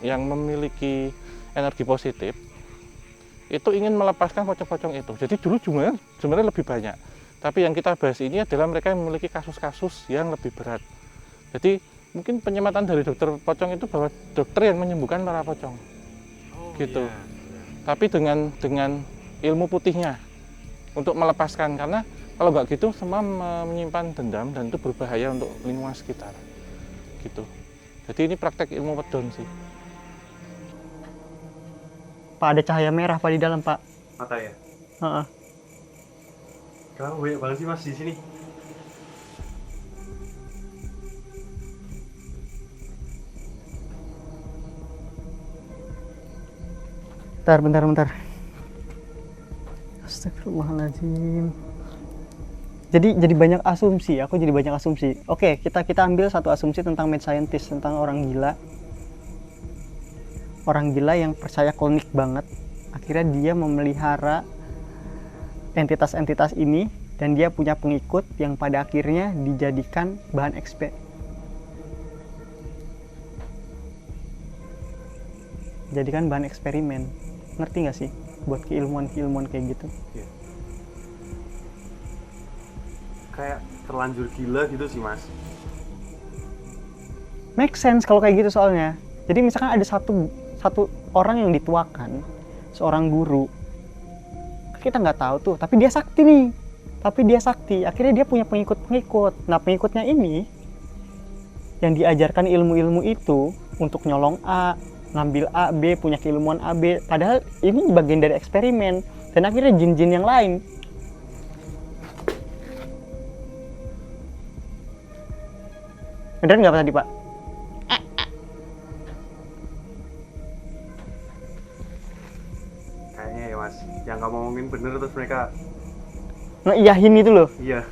Speaker 2: yang memiliki energi positif itu ingin melepaskan pocong-pocong itu. Jadi dulu jumlahnya sebenarnya lebih banyak. Tapi yang kita bahas ini adalah mereka yang memiliki kasus-kasus yang lebih berat. Jadi mungkin penyematan dari dokter pocong itu bahwa dokter yang menyembuhkan para pocong, gitu.
Speaker 3: Iya.
Speaker 2: Tapi dengan ilmu putihnya untuk melepaskan, karena kalau nggak gitu semua menyimpan dendam dan itu berbahaya untuk lingkungan sekitar, gitu. Jadi ini praktek ilmu wedon sih.
Speaker 1: Pak, ada cahaya merah Pak di dalam Pak.
Speaker 5: Mata ya.
Speaker 1: Heeh.
Speaker 5: Kamu banyak banget sih Mas di sini.
Speaker 1: Bentar. Astagfirullahaladzim. Jadi banyak asumsi, aku jadi banyak asumsi. Oke, kita ambil satu asumsi tentang mad scientist, tentang orang gila. Orang gila yang percaya klinik banget. Akhirnya dia memelihara entitas-entitas ini dan dia punya pengikut yang pada akhirnya dijadikan bahan eksperimen. Ngerti nggak sih buat keilmuan kayak gitu?
Speaker 5: Iya. Kayak terlanjur gila gitu sih Mas.
Speaker 1: Make sense kalau kayak gitu soalnya. Jadi misalkan ada satu orang yang dituakan, seorang guru, kita nggak tahu tuh, tapi dia sakti. Akhirnya dia punya pengikut. Nah, pengikutnya ini yang diajarkan ilmu-ilmu itu untuk nyolong A, ngambil A, B, punya keilmuan A, B. Padahal ini bagian dari eksperimen. Dan akhirnya jin-jin yang lain bener nggak tadi Pak?
Speaker 5: Kayaknya ya Mas, yang kamu ngomongin bener terus mereka
Speaker 1: Ngeiyahin itu loh.
Speaker 5: iya.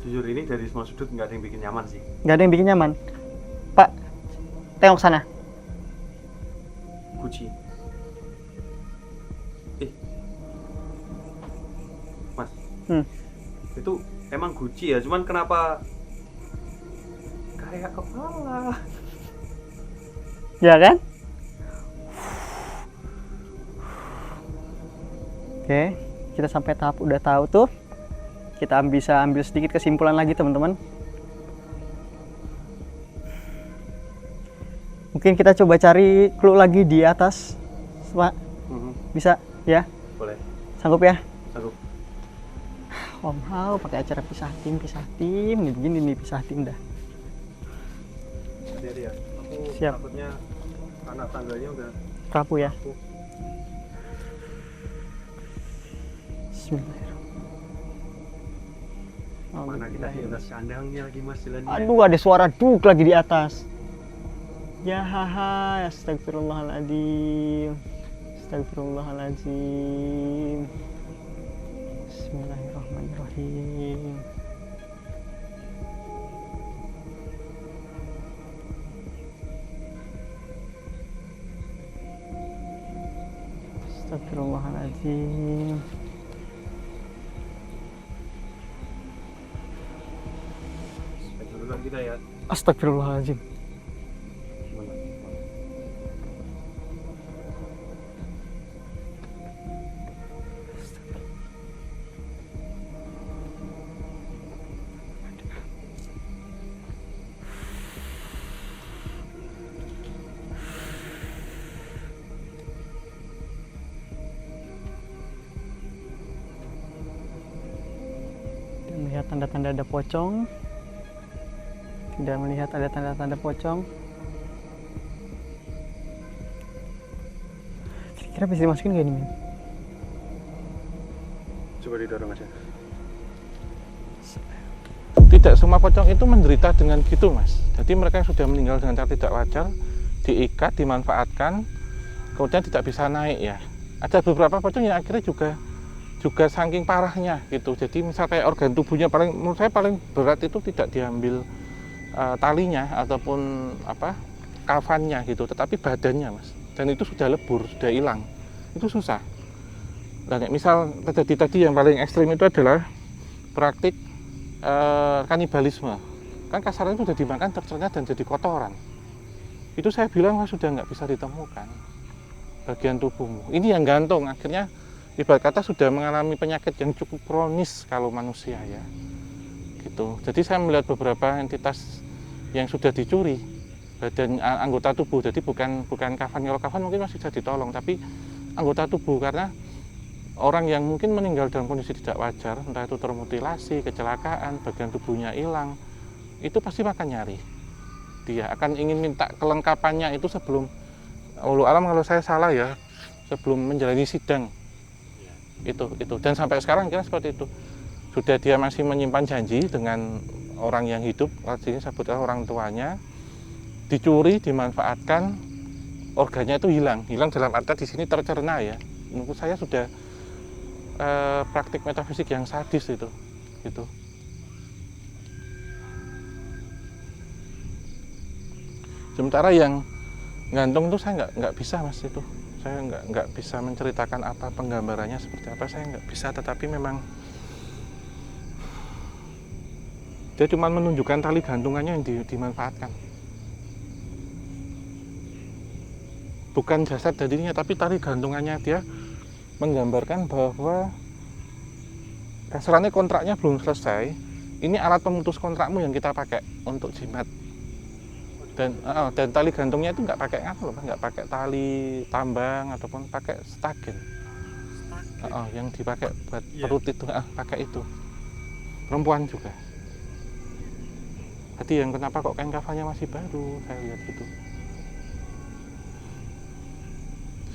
Speaker 5: Jujur ini dari semua sudut nggak ada yang bikin nyaman sih.
Speaker 1: Nggak ada yang bikin nyaman. Pak, tengok sana.
Speaker 5: Gucci. Mas. Itu emang Gucci ya, cuman kenapa kayak kepala?
Speaker 1: Ya kan? Oke, kita sampai tahap udah tahu tuh. Kita bisa ambil sedikit kesimpulan lagi teman-teman. Mungkin kita coba cari clue lagi di atas, Pak. Bisa ya?
Speaker 5: Boleh.
Speaker 1: Sanggup ya?
Speaker 5: Sanggup.
Speaker 1: Om Hao pakai acara pisah tim nih, begini nih pisah tim dah.
Speaker 5: Hati-hati ya. Aku
Speaker 1: Siap.
Speaker 5: takutnya anak tangganya udah
Speaker 1: Rapuh ya.
Speaker 5: aku.
Speaker 1: Bismillahirrahmanirrahim.
Speaker 5: Mana kita di atas kandangnya lagi Mas jalannya.
Speaker 1: Aduh, ada suara duk lagi di atas. Ya haha, astagfirullahaladzim. Bismillahirrahmanirrahim. Astagfirullahaladzim.
Speaker 5: Duluan kita ya.
Speaker 1: Astagfirullahaladzim. Melihat tanda-tanda ada pocong. Tidak melihat ada tanda-tanda pocong. Kira-kira bisa dimasukin gak ini, men?
Speaker 5: Coba didorong aja.
Speaker 2: Tidak semua pocong itu menderita dengan gitu, Mas. Jadi mereka yang sudah meninggal dengan cara tidak wajar diikat, dimanfaatkan, kemudian tidak bisa naik ya. Ada beberapa pocong yang akhirnya juga saking parahnya gitu. Jadi misal kayak organ tubuhnya menurut saya paling berat itu tidak diambil talinya ataupun kafannya gitu, tetapi badannya, Mas. Dan itu sudah lebur, sudah hilang. Itu susah. Dan misal terjadi tadi yang paling ekstrim itu adalah praktik kanibalisme. Kan kasarnya sudah dimakan, tercerna dan jadi kotoran. Itu saya bilang sudah nggak bisa ditemukan bagian tubuhmu. Ini yang gantung, akhirnya ibarat kata sudah mengalami penyakit yang cukup kronis kalau manusia ya. Gitu. Jadi saya melihat beberapa entitas yang sudah dicuri badan anggota tubuh. Jadi bukan kafan. Kalau kafan mungkin masih bisa ditolong, tapi anggota tubuh karena orang yang mungkin meninggal dalam kondisi tidak wajar, entah itu termutilasi, kecelakaan, bagian tubuhnya hilang, itu pasti akan nyari. Dia akan ingin minta kelengkapannya itu sebelum Wallahu alam kalau saya salah ya, sebelum menjalani sidang. Itu. Dan sampai sekarang kira seperti itu. Sudah dia masih menyimpan janji dengan orang yang hidup, artinya sebutlah orang tuanya, dicuri, dimanfaatkan, organnya itu hilang dalam arti di sini tercerna ya. Menurut saya sudah praktik metafisik yang sadis itu, gitu. Sementara yang gantung itu saya nggak bisa, Mas, itu. Saya nggak bisa menceritakan apa penggambarannya seperti apa, saya nggak bisa. Tetapi memang dia cuma menunjukkan tali gantungannya yang dimanfaatkan. Bukan jasad dirinya, tapi tali gantungannya dia menggambarkan bahwa kasarannya kontraknya belum selesai. Ini alat pemutus kontrakmu yang kita pakai untuk jimat. Dan tali gantungnya itu nggak pakai nggak pakai tali tambang ataupun pakai stagen. Yang dipakai buat perut itu, pakai itu. Perempuan juga. Jadi yang kenapa kok kain kafannya masih baru, saya lihat gitu.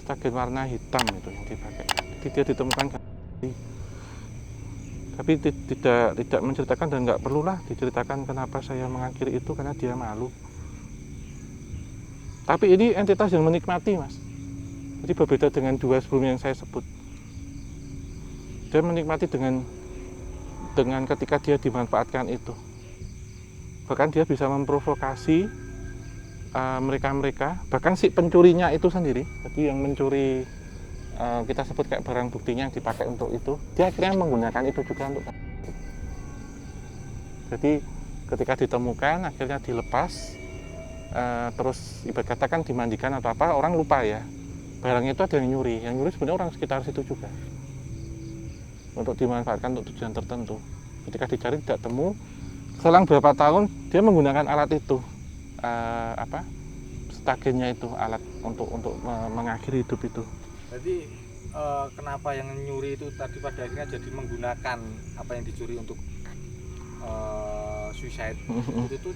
Speaker 2: Stagen warna hitam itu yang dipakai. Jadi dia ditemukan tapi tidak menceritakan dan nggak perlulah diceritakan kenapa saya mengakhiri itu karena dia malu. Tapi ini entitas yang menikmati, Mas. Jadi berbeda dengan dua sebelumnya yang saya sebut. Dia menikmati dengan ketika dia dimanfaatkan itu. Bahkan dia bisa memprovokasi mereka, bahkan si pencurinya itu sendiri, jadi yang mencuri kita sebut kayak barang buktinya yang dipakai untuk itu, dia akhirnya menggunakan itu juga untuk. Jadi ketika ditemukan akhirnya dilepas, terus ibarat katakan dimandikan atau apa, orang lupa ya barangnya itu ada yang nyuri sebenarnya orang sekitar situ juga untuk dimanfaatkan untuk tujuan tertentu. Ketika dicari tidak temu, selang berapa tahun dia menggunakan alat itu, stagennya itu, alat untuk mengakhiri hidup itu.
Speaker 3: Jadi kenapa yang nyuri itu tadi pada akhirnya jadi menggunakan apa yang dicuri untuk suicide itu tuh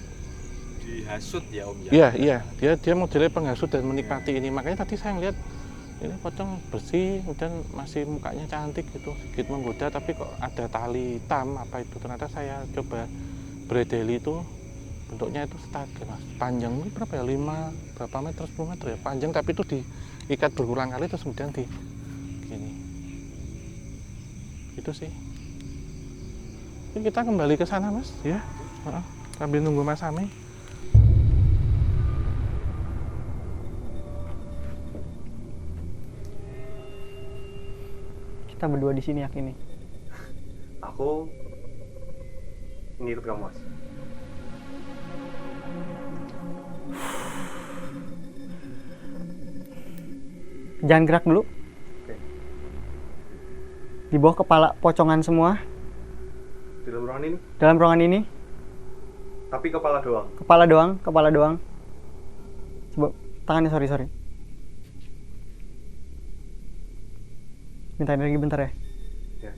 Speaker 3: dihasut ya, Om ya?
Speaker 2: Iya, dia modelnya penghasut dan menikmati ini. Makanya tadi saya ngeliat ini pocong bersih, kemudian masih mukanya cantik gitu, sedikit menggoda, tapi kok ada tali hitam apa itu. Ternyata saya coba bredeli itu bentuknya itu stagen, Mas. Panjang ini berapa ya? 5 meter, 10 meter ya panjang, tapi itu diikat berulang kali terus kemudian gini. Itu sih. Ini kita kembali ke sana, Mas, ya. Sambil nunggu Mas Ami.
Speaker 1: kita berdua di sini yakin nih.
Speaker 5: Aku ngikut kamu mas.
Speaker 1: Jangan gerak dulu.
Speaker 5: Oke.
Speaker 1: Di bawah kepala pocongan semua
Speaker 5: Di dalam ruangan ini.
Speaker 1: dalam ruangan ini.
Speaker 5: Tapi kepala doang.
Speaker 1: Kepala doang. Coba tangannya, sorry. Minta energi bentar ya.
Speaker 5: Ya.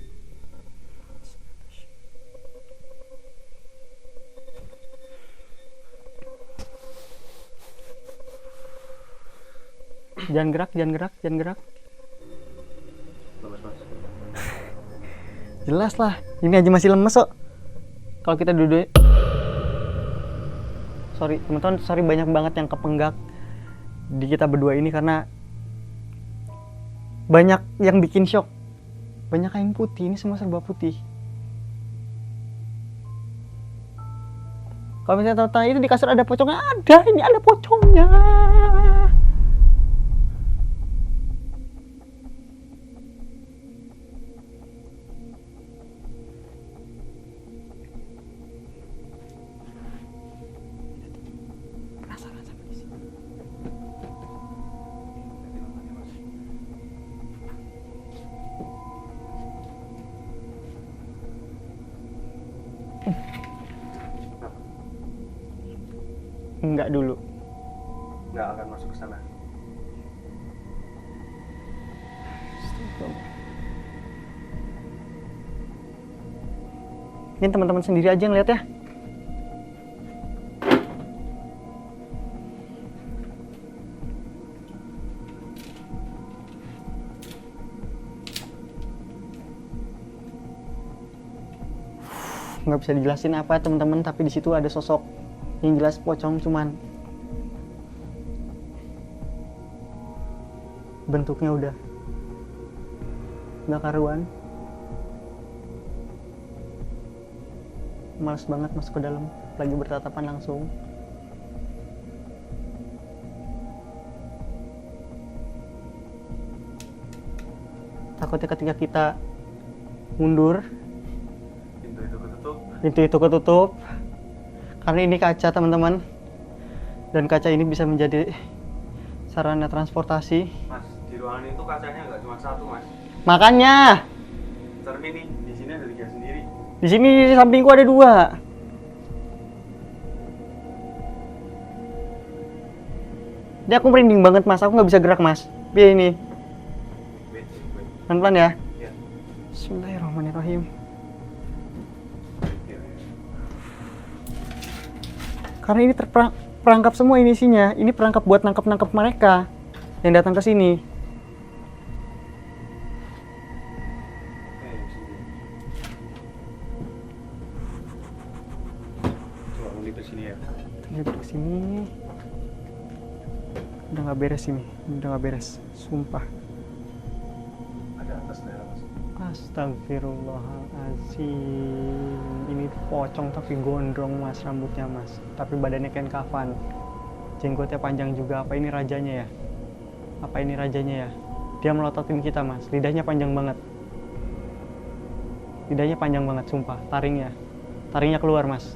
Speaker 1: Jangan gerak.
Speaker 5: Lemes mas.
Speaker 1: Jelas lah, ini aja masih lemes kok. Kalau kita duduk, sorry teman-teman, banyak banget yang kepenggak di kita berdua ini karena banyak yang bikin shock. Banyak kain putih, ini semua serba putih. Kalau misalnya tahu itu di kasur ada pocongnya, ini ada pocongnya. Penasaran sama di sini. Enggak dulu.
Speaker 5: Nggak akan masuk ke sana.
Speaker 1: Ini teman-teman sendiri aja yang lihat ya. Nggak bisa dijelasin apa teman-teman, tapi di situ ada sosok yang jelas pocong, cuman bentuknya udah nggak karuan. Males banget masuk ke dalam, lagi bertatapan langsung. Takutnya ketika kita mundur, pintu itu ketutup. Karena ini kaca teman-teman, dan kaca ini bisa menjadi sarana transportasi.
Speaker 5: Mas, di ruangan itu kacanya nggak cuma satu mas.
Speaker 1: Makanya
Speaker 5: Terus ini di sini ada 3 sendiri.
Speaker 1: di sini di sampingku ada 2. Ini aku merinding banget mas, aku nggak bisa gerak mas. Biar ini
Speaker 5: Wait.
Speaker 1: pelan-pelan ya.
Speaker 5: Ya.
Speaker 1: Bismillahirrahmanirrahim. Karena ini perangkap semua ini isinya. Ini perangkap buat nangkep mereka yang datang ke sini.
Speaker 5: Coba mau ke sini ya.
Speaker 1: Ini ke sini. Udah nggak beres ini. Udah nggak beres. Sumpah.
Speaker 5: Ada atas daerah mas.
Speaker 1: Astagfirullahaladzim. Ini pocong tapi gondrong mas rambutnya mas. Tapi badannya kain kafan. Jenggotnya panjang juga. Apa ini rajanya ya? Dia melototin kita mas. Lidahnya panjang banget. Sumpah. Taringnya keluar mas.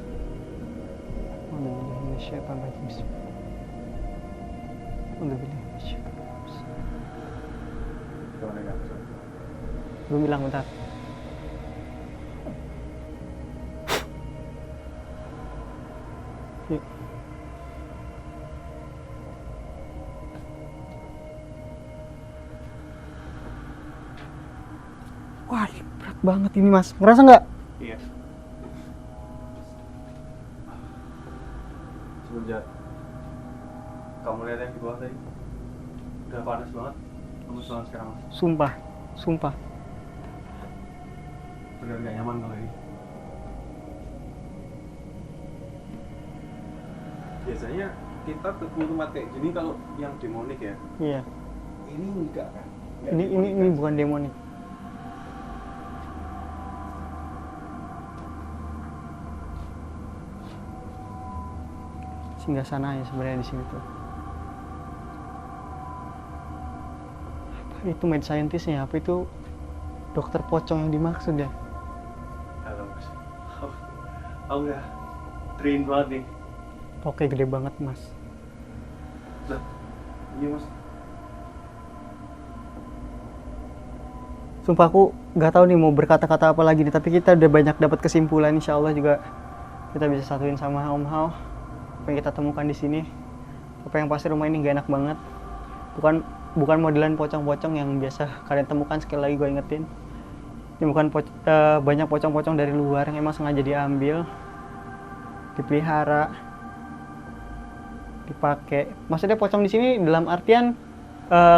Speaker 1: Belum bilang, bentar. Yuk. Wah, berat banget ini mas. Ngerasa nggak?
Speaker 5: Iya. Semenjak kamu lihat yang di bawah tadi, udah panas banget. Lemes banget sekarang mas.
Speaker 1: Sumpah.
Speaker 5: Bener gak nyaman kalau ini. Biasanya kita ketemu tempat kayak gini kalau yang demonik ya.
Speaker 1: Iya.
Speaker 5: Ini enggak kan?
Speaker 1: Ini bukan demonik. Singgah sana ya sebenarnya di sini tuh. Apa itu mad scientist-nya? Apa itu dokter pocong yang dimaksud ya?
Speaker 5: Halo mas. Oh enggak, train banget nih.
Speaker 1: Oke, gede banget mas.
Speaker 5: Lah, iya mas.
Speaker 1: Sumpah aku nggak tahu nih mau berkata-kata apa lagi nih, tapi kita udah banyak dapat kesimpulan. Insya Allah juga kita bisa satuin sama Om Hao apa yang kita temukan di sini. Apa yang pasti rumah ini gak enak banget. Bukan modelan pocong-pocong yang biasa kalian temukan. Sekali lagi gue ingetin, ini bukan banyak pocong-pocong dari luar yang emang sengaja diambil, dipelihara, dipakai. Maksudnya pocong di sini dalam artian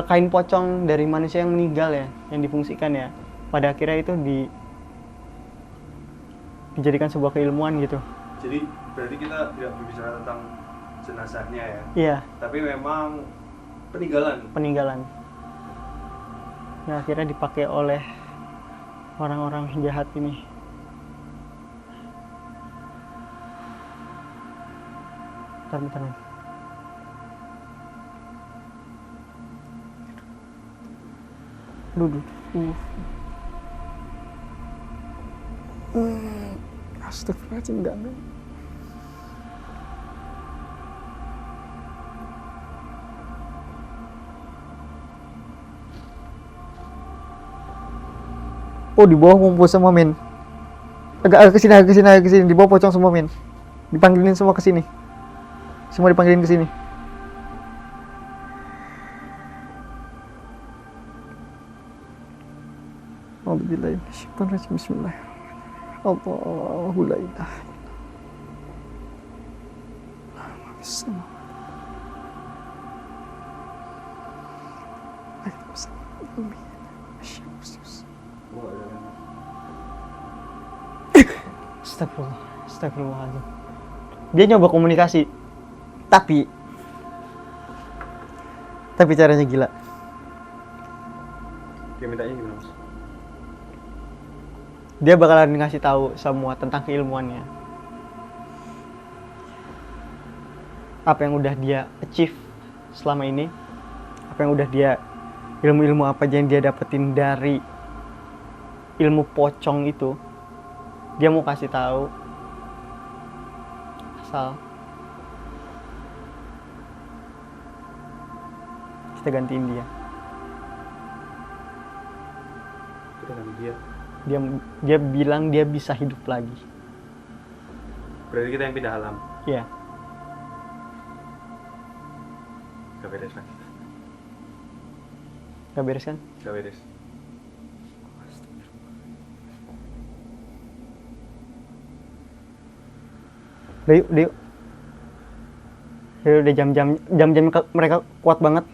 Speaker 1: kain pocong dari manusia yang meninggal ya, yang difungsikan ya. Pada akhirnya itu dijadikan sebuah keilmuan gitu.
Speaker 5: Jadi berarti kita tidak berbicara tentang jenazahnya ya?
Speaker 1: Iya,
Speaker 5: Tapi memang peninggalan.
Speaker 1: peninggalan. Yang akhirnya dipakai oleh orang-orang jahat ini. Bentar. Duduk. Astagfirullahaladzim, enggak. Oh, di bawah ngumpul semua, men. Agak ke sini. Di bawah pocong semua, men. Dipanggilin semua ke sini. Semua dipanggilin ke sini. Bismillahirrahmanirrahim. Bismillah. Allahu la ilaha illallah. Astagfirullahaladzim. Dia nyoba komunikasi, tapi caranya gila.
Speaker 5: Dia mintanya gimana mas?
Speaker 1: Dia bakalan ngasih tahu semua tentang keilmuannya. Apa yang udah dia achieve selama ini, apa yang udah dia, ilmu-ilmu apa aja yang dia dapetin dari ilmu pocong itu, dia mau kasih tahu. Asal kita gantiin dia.
Speaker 5: Kita ganti dia.
Speaker 1: Dia bilang dia bisa hidup lagi.
Speaker 5: Berarti kita yang pindah alam.
Speaker 1: Iya.
Speaker 5: Gak beres kan?
Speaker 1: Gak beres kan?
Speaker 5: Gak beres.
Speaker 1: Udah yuk. Udah jam-jam mereka kuat banget.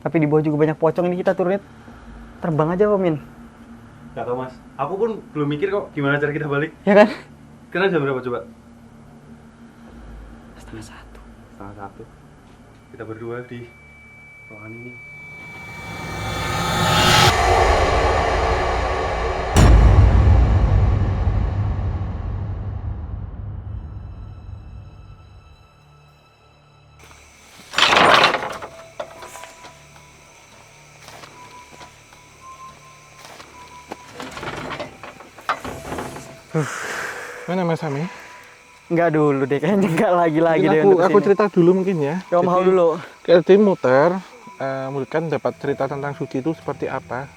Speaker 1: Tapi di bawah juga banyak pocong, ini kita turunnya terbang aja, Pak Min.
Speaker 5: Gak tau mas, aku pun belum mikir kok gimana cara kita balik.
Speaker 1: Ya kan?
Speaker 5: Karena jam berapa coba?
Speaker 1: 12:30.
Speaker 5: 12:30. Kita berdua di ruangan ini.
Speaker 2: Mana Mas Ami?
Speaker 1: Enggak dulu deh, kayaknya enggak lagi deh.
Speaker 2: Mungkin aku cerita dulu mungkin ya.
Speaker 1: Ya, Om Hao dulu.
Speaker 2: Jadi muter, kan dapat cerita tentang Suci itu seperti apa.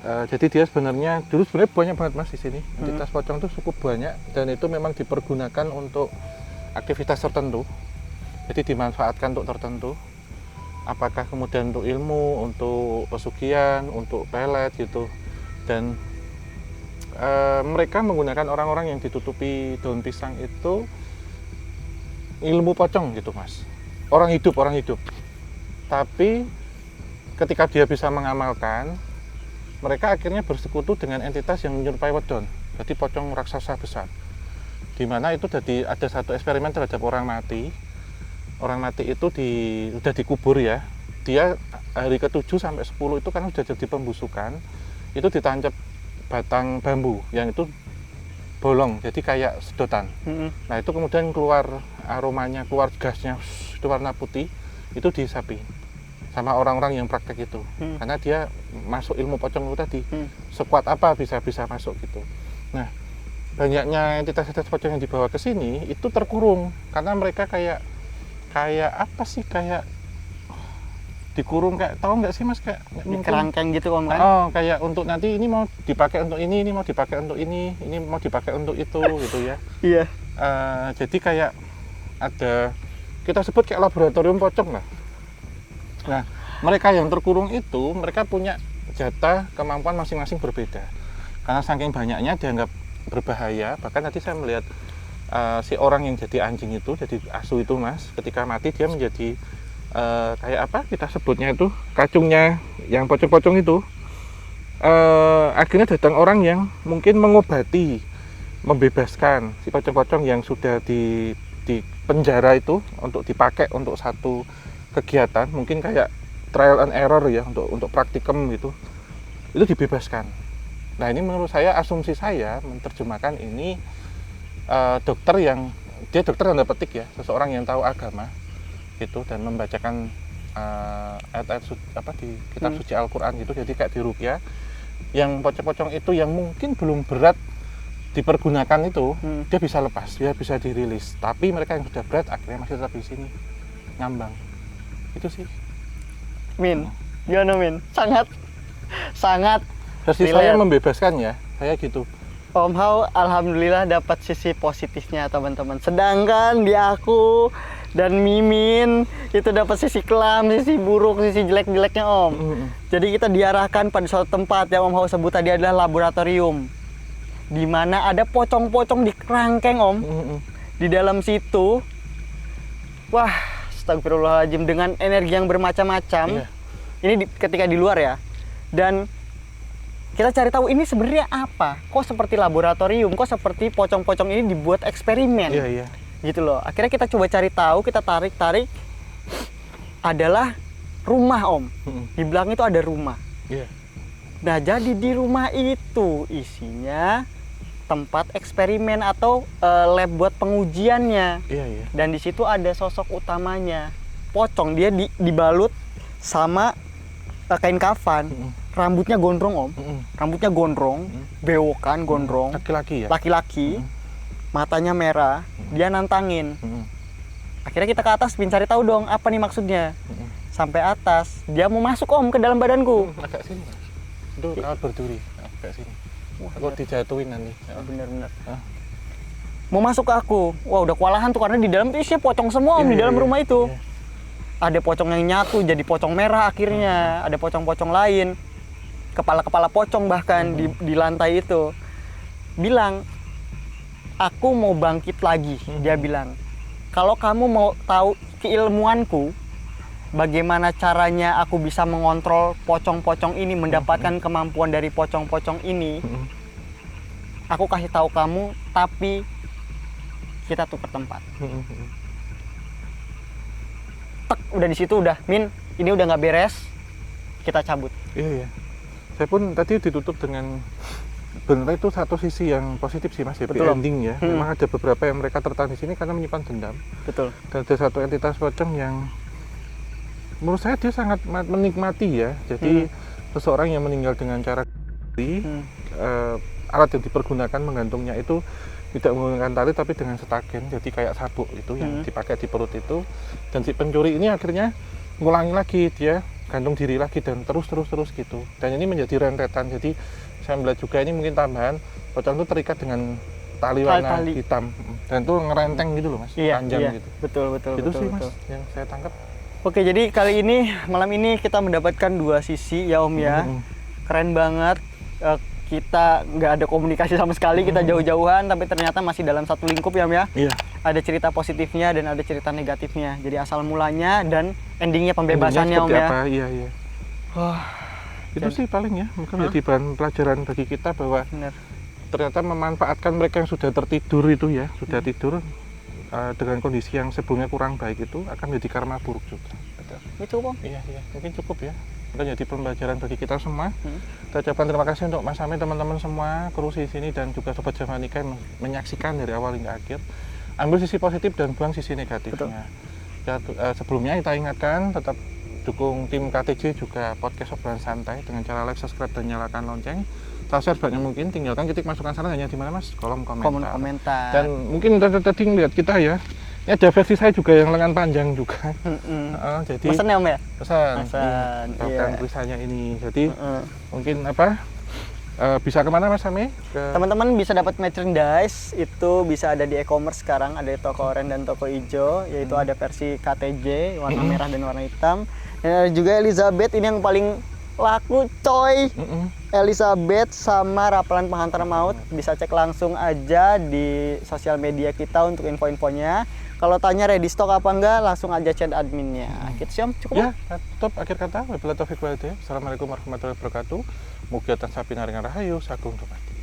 Speaker 2: Jadi dia sebenarnya dulu banyak banget mas di sini. Entitas pocong itu cukup banyak dan itu memang dipergunakan untuk aktivitas tertentu. Jadi dimanfaatkan untuk tertentu. Apakah kemudian untuk ilmu, untuk pesugihan, untuk pelet gitu. Dan mereka menggunakan orang-orang yang ditutupi daun pisang itu ilmu pocong gitu mas. Orang hidup. Tapi ketika dia bisa mengamalkan, mereka akhirnya bersekutu dengan entitas yang menyerupai wedon. Jadi pocong raksasa besar. Di mana itu ada satu eksperimen terhadap orang mati. Orang mati itu sudah dikubur ya. Dia hari ke-7 sampai 10 itu kan sudah jadi pembusukan. Itu ditancap batang bambu yang itu bolong, jadi kayak sedotan. Nah itu kemudian keluar aromanya, keluar gasnya, itu warna putih, itu dihisapi sama orang-orang yang praktek itu. Karena dia masuk ilmu pocong itu tadi sekuat apa bisa masuk gitu. Nah, banyaknya entitas-entitas pocong yang dibawa ke sini itu terkurung karena mereka kayak apa sih, kayak dikurung, kayak tahu nggak sih Mas, kayak
Speaker 1: Di kerangkeng gitu Om kan?
Speaker 2: oh kayak untuk nanti ini mau dipakai untuk ini mau dipakai untuk ini mau dipakai untuk itu gitu ya.
Speaker 1: Iya.
Speaker 2: Jadi kayak ada, kita sebut kayak laboratorium pocong lah. Nah, mereka yang terkurung itu mereka punya jatah kemampuan masing-masing berbeda. Karena saking banyaknya dianggap berbahaya. Bahkan nanti saya melihat si orang yang jadi anjing itu, jadi asu itu Mas, ketika mati dia menjadi kayak apa kita sebutnya itu, kacungnya yang pocong-pocong itu. Akhirnya datang orang yang mungkin mengobati, membebaskan si pocong-pocong yang sudah di penjara itu untuk dipakai untuk satu kegiatan, mungkin kayak trial and error ya, untuk praktikum gitu, itu dibebaskan. Nah, ini menurut saya, asumsi saya menerjemahkan ini dokter yang dia dokter tanda petik ya, seseorang yang tahu agama gitu dan membacakan ayat-ayat di kitab suci Al-Qur'an gitu. Jadi kayak diruqyah, yang pocong-pocong itu yang mungkin belum berat dipergunakan itu dia bisa lepas, dia bisa dirilis. Tapi mereka yang sudah berat akhirnya masih tetap di sini ngambang. Itu sih.
Speaker 1: Min, gimana Min? Sangat
Speaker 2: Versi saya membebaskan ya, saya gitu.
Speaker 1: Om Hao alhamdulillah dapat sisi positifnya teman-teman. Sedangkan di aku dan Mimin itu dapat sisi kelam, sisi buruk, sisi jelek-jeleknya Om. Jadi kita diarahkan pada suatu tempat yang Om Hao sebut tadi adalah laboratorium, di mana ada pocong-pocong di kerangkeng Om. Di dalam situ, wah, astagfirullahaladzim, dengan energi yang bermacam-macam. Ini ketika di luar ya. Dan kita cari tahu ini sebenarnya apa? Kok seperti laboratorium? Kok seperti pocong-pocong ini dibuat eksperimen?
Speaker 2: Iya.
Speaker 1: Gitu loh. Akhirnya kita coba cari tahu, kita tarik. Adalah rumah Om. Di belakang itu ada rumah.
Speaker 2: Iya.
Speaker 1: Nah, jadi di rumah itu isinya tempat eksperimen atau lab buat pengujiannya.
Speaker 2: Iya.
Speaker 1: Dan di situ ada sosok utamanya. Pocong, dia dibalut sama kain kafan. Rambutnya gondrong Om, rambutnya gondrong, bewokan, gondrong, laki-laki, matanya merah, dia nantangin. Akhirnya kita ke atas, cari tahu dong apa nih maksudnya. Sampai atas, dia mau masuk Om ke dalam badanku.
Speaker 2: Agak sini Mas, itu kawat berduri, agak sini. Aku dijatuhin nanti.
Speaker 1: Bener-bener. Mau masuk ke aku, wah udah kewalahan tuh karena di dalam itu isinya pocong semua Om, di dalam rumah itu. Ada pocong yang nyatu jadi pocong merah akhirnya, ada pocong-pocong lain. Kepala-kepala pocong bahkan di lantai itu bilang, aku mau bangkit lagi. Dia bilang, kalau kamu mau tahu keilmuanku, bagaimana caranya aku bisa mengontrol pocong-pocong ini, mendapatkan kemampuan dari pocong-pocong ini, aku kasih tahu kamu, tapi kita tukar tempat. Tek, udah di situ udah, Min, ini udah nggak beres, kita cabut.
Speaker 2: Iya. Saya pun tadi ditutup dengan, benar itu satu sisi yang positif sih Mas, happy ending ya. Memang ada beberapa yang mereka tertahan di sini karena menyimpan dendam.
Speaker 1: Betul.
Speaker 2: Dan ada satu entitas pocong yang menurut saya dia sangat menikmati ya. Jadi seseorang yang meninggal dengan cara alat yang dipergunakan menggantungnya itu tidak menggunakan tali tapi dengan setagen, jadi kayak sabuk itu yang dipakai di perut itu. Dan si pencuri ini akhirnya ngulangi lagi, dia gantung diri lagi dan terus gitu. Dan ini menjadi rentetan. Jadi saya melihat juga ini mungkin tambahan, pocong itu terikat dengan tali warna hitam dan itu ngerenteng gitu loh Mas, panjang gitu.
Speaker 1: Betul.
Speaker 2: Itu sih Mas yang saya tangkap.
Speaker 1: Oke, jadi kali ini, malam ini kita mendapatkan dua sisi ya Om ya. Keren banget. Kita nggak ada komunikasi sama sekali, kita jauh-jauhan, tapi ternyata masih dalam satu lingkup ya Om ya.
Speaker 2: Iya.
Speaker 1: Ada cerita positifnya dan ada cerita negatifnya. Jadi asal mulanya dan endingnya pembebasannya Om ya.
Speaker 2: Apa? Iya. Itu sih paling ya, mungkin jadi bahan pelajaran bagi kita bahwa ternyata memanfaatkan mereka yang sudah tertidur itu ya, sudah tidur dengan kondisi yang sebelumnya kurang baik itu akan menjadi karma buruk juga.
Speaker 1: Itu Om.
Speaker 2: Iya, mungkin cukup ya. Mungkin jadi pembelajaran bagi kita semua. Kita ucapkan terima kasih untuk Mas Amin, teman-teman semua, kru di sini dan juga Sobat Javanika yang menyaksikan dari awal hingga akhir. Ambil sisi positif dan buang sisi negatifnya. Ya, sebelumnya kita ingatkan tetap dukung tim KTJ juga podcast obrolan santai dengan cara like, subscribe, dan nyalakan lonceng. Share sebanyak mungkin, tinggalkan ketik masukan saran hanya di mana Mas? Kolom komentar. Dan mungkin tadi ngeliat kita ya, ini ada versi saya juga yang lengan panjang juga. Jadi
Speaker 1: Pesan ya Om ya?
Speaker 2: pesan
Speaker 1: iya.
Speaker 2: tulisannya ini. Jadi mungkin bisa kemana Mas Ame?
Speaker 1: Teman-teman bisa dapat merchandise itu bisa ada di e-commerce sekarang, ada di toko oranye dan toko hijau, yaitu ada versi KTJ warna merah dan warna hitam. Dan ada juga Elizabeth, ini yang paling laku coy. Elizabeth sama Rapelan Penghantar Maut, bisa cek langsung aja di sosial media kita untuk info-infonya. Kalau tanya ready stock apa enggak, langsung aja chat adminnya. Gitu sih Om, cukup
Speaker 2: Ya, tutup akhir kata. Wabillahi taufiq wal hidayah. Assalamualaikum warahmatullahi wabarakatuh. Mugi tansah pinaringan rahayu sagung dumadi.